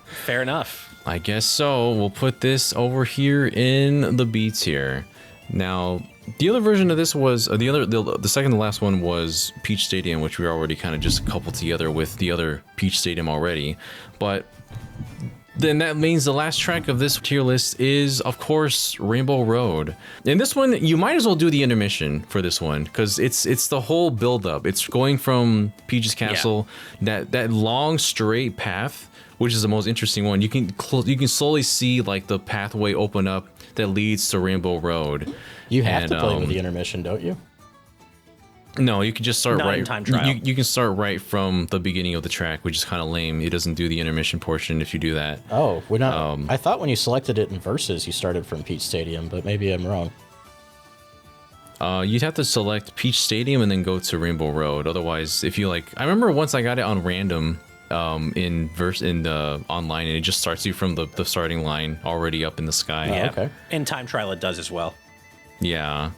Fair enough. I guess so. We'll put this over here in the B tier. Now, the other version of this was the second to last one was Peach Stadium, which we already kind of just coupled together with the other Peach Stadium already. But then that means the last track of this tier list is, of course, Rainbow Road. And this one, you might as well do the intermission for this one because it's the whole build-up. It's going from Peach's Castle, that long straight path, which is the most interesting one. You can slowly see like the pathway open up that leads to Rainbow Road. You have to play with the intermission, don't you? No, you can just start Not in time trial. You can start right from the beginning of the track, which is kind of lame. It doesn't do the intermission portion if you do that. Oh, we're not. I thought when you selected it in Versus, you started from Peach Stadium, but maybe I'm wrong. You'd have to select Peach Stadium and then go to Rainbow Road. Otherwise, if you like, I remember once I got it on random in the online, and it just starts you from the starting line already up in the sky. Yeah. Okay. In time trial, it does as well. Yeah,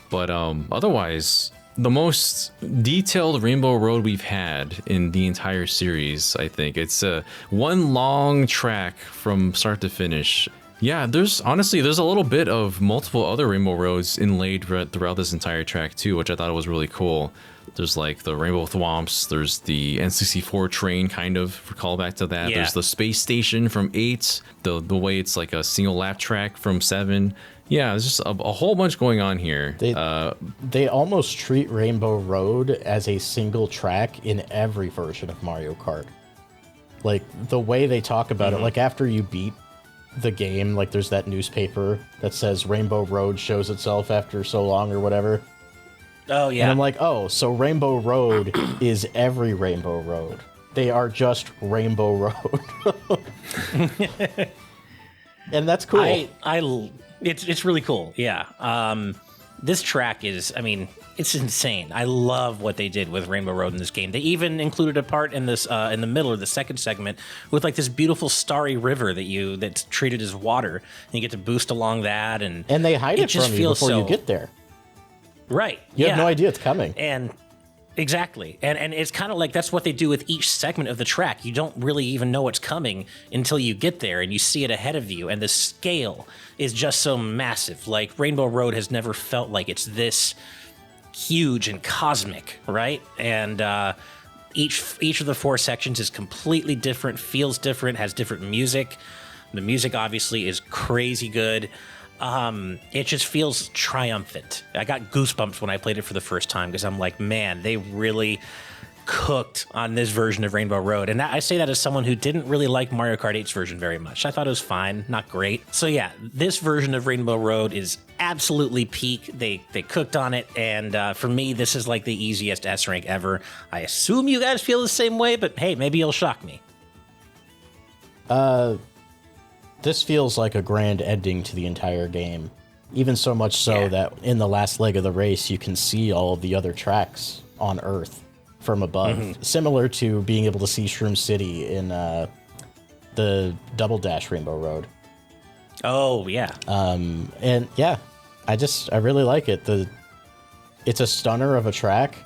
but otherwise, the most detailed Rainbow Road we've had in the entire series, I think. It's one long track from start to finish. Yeah, there's a little bit of multiple other Rainbow Roads inlaid throughout this entire track too, which I thought was really cool. There's like the Rainbow Thwomps, there's the N64 train kind of callback to that. Yeah. There's the space station from 8, the way it's like a single lap track from 7. Yeah, there's just a whole bunch going on here. They almost treat Rainbow Road as a single track in every version of Mario Kart. Like, the way they talk about it, like after you beat the game, like there's that newspaper that says Rainbow Road shows itself after so long or whatever. Oh, yeah. And I'm like, oh, so Rainbow Road is every Rainbow Road. They are just Rainbow Road. And that's cool. It's really cool. Yeah. This track is, I mean, it's insane. I love what they did with Rainbow Road in this game. They even included a part in this in the middle of the second segment with like this beautiful starry river that's treated as water, and you get to boost along that, and they hide it just from you before you get there. Right. You have no idea it's coming. And exactly. And it's kind of like that's what they do with each segment of the track. You don't really even know what's coming until you get there and you see it ahead of you. And the scale is just so massive. Like Rainbow Road has never felt like it's this huge and cosmic, right? And each of the 4 sections is completely different, feels different, has different music. The music obviously is crazy good. it just feels triumphant. I got goosebumps when I played it for the first time because I'm like, man, they really cooked on this version of Rainbow Road. And I say that as someone who didn't really like Mario Kart 8's version very much. I thought it was fine, not great. So yeah, this version of Rainbow Road is absolutely peak. They cooked on it, and for me, this is like the easiest S rank ever. I assume you guys feel the same way, but hey, maybe you'll shock me. This feels like a grand ending to the entire game. Even so much so that in the last leg of the race, you can see all of the other tracks on Earth from above. Similar to being able to see Shroom City in the Double Dash Rainbow Road. Oh, yeah. And yeah, I really like it. It's a stunner of a track.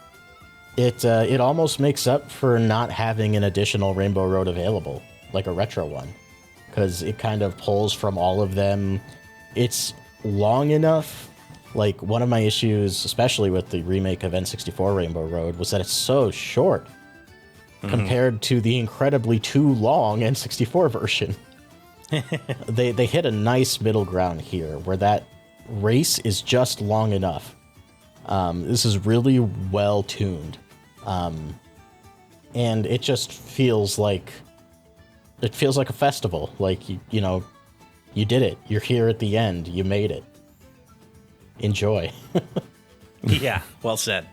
It almost makes up for not having an additional Rainbow Road available, like a retro one, because it kind of pulls from all of them. It's long enough. Like, one of my issues, especially with the remake of N64 Rainbow Road, was that it's so short compared to the incredibly too long N64 version. They hit a nice middle ground here, where that race is just long enough. This is really well tuned. And it just feels like a festival. Like, you know, you did it. You're here at the end. You made it. Enjoy. Yeah, well said.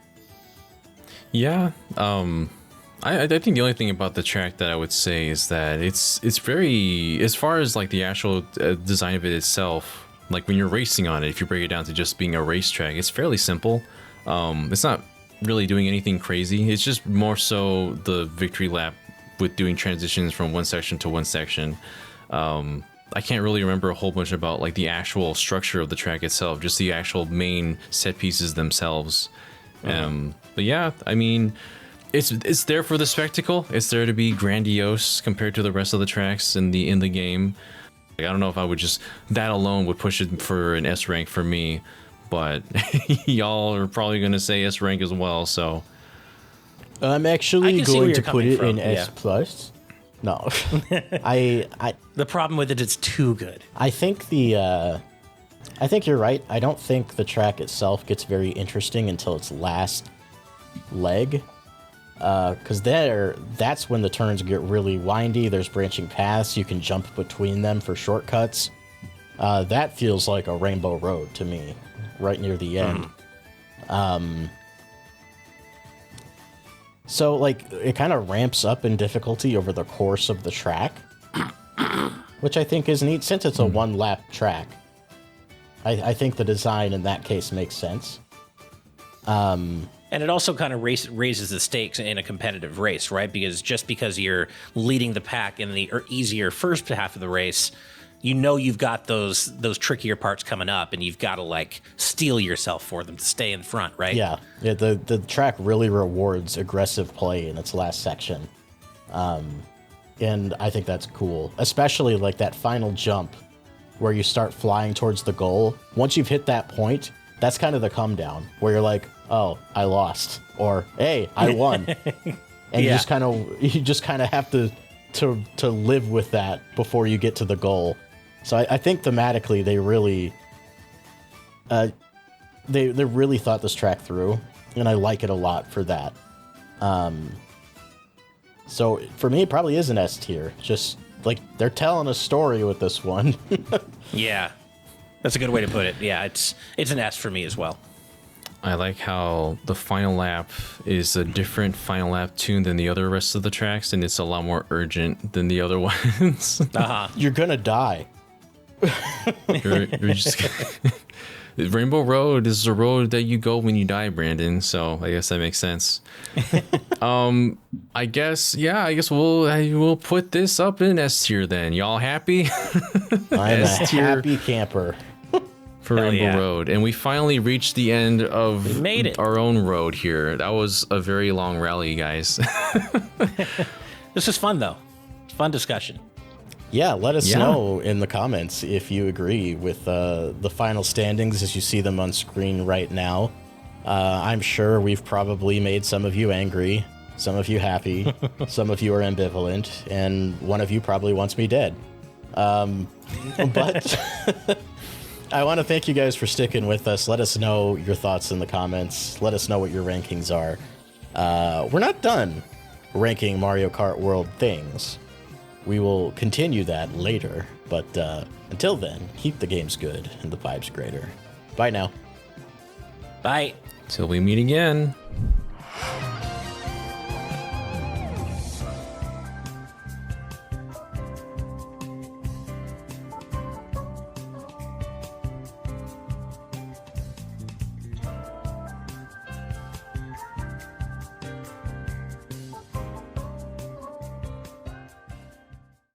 Yeah, I think the only thing about the track that I would say is that it's very, as far as like the actual design of it itself, like when you're racing on it, if you break it down to just being a racetrack, it's fairly simple. It's not really doing anything crazy. It's just more so the victory lap with doing transitions from one section to one section. I can't really remember a whole bunch about like the actual structure of the track itself, just the actual main set pieces themselves. But yeah, I mean, it's there for the spectacle. It's there to be grandiose compared to the rest of the tracks in the game. Like, I don't know if I would just, that alone would push it for an S rank for me, but y'all are probably going to say S rank as well. So I'm actually going to put it in S+. Yeah. No, I the problem with it's too good. I think I think you're right. I don't think the track itself gets very interesting until its last leg, because that's when the turns get really windy. There's branching paths. You can jump between them for shortcuts. That feels like a Rainbow Road to me, right near the end. So, like, it kind of ramps up in difficulty over the course of the track, which I think is neat since it's a one-lap track. I think the design in that case makes sense. And it also kind of raises the stakes in a competitive race, right? Because just because you're leading the pack in the easier first half of the race, you know you've got those trickier parts coming up, and you've got to like steel yourself for them to stay in front, right? Yeah. The track really rewards aggressive play in its last section, and I think that's cool. Especially like that final jump where you start flying towards the goal. Once you've hit that point, that's kind of the come down where you're like, oh, I lost, or hey, I won, and you just kind of have to live with that before you get to the goal. So I think thematically they really thought this track through, and I like it a lot for that. So for me, it probably is an S tier. Just like they're telling a story with this one. Yeah, that's a good way to put it. Yeah, it's an S for me as well. I like how the final lap is a different final lap tune than the other rest of the tracks, and it's a lot more urgent than the other ones. You're gonna die. You're just Rainbow Road is a road that you go when you die, Brandon. So I guess that makes sense. I guess we'll put this up in S tier then. Y'all happy? I'm a happy camper. For Rainbow Road, and we finally reached the end of our own road here. That was a very long rally, guys. This is fun though. Fun discussion. Yeah, let us know in the comments if you agree with the final standings as you see them on screen right now. I'm sure we've probably made some of you angry, some of you happy, some of you are ambivalent, and one of you probably wants me dead. But I want to thank you guys for sticking with us. Let us know your thoughts in the comments. Let us know what your rankings are. We're not done ranking Mario Kart World things. We will continue that later, but until then, keep the games good and the vibes greater. Bye now. Bye. Till we meet again.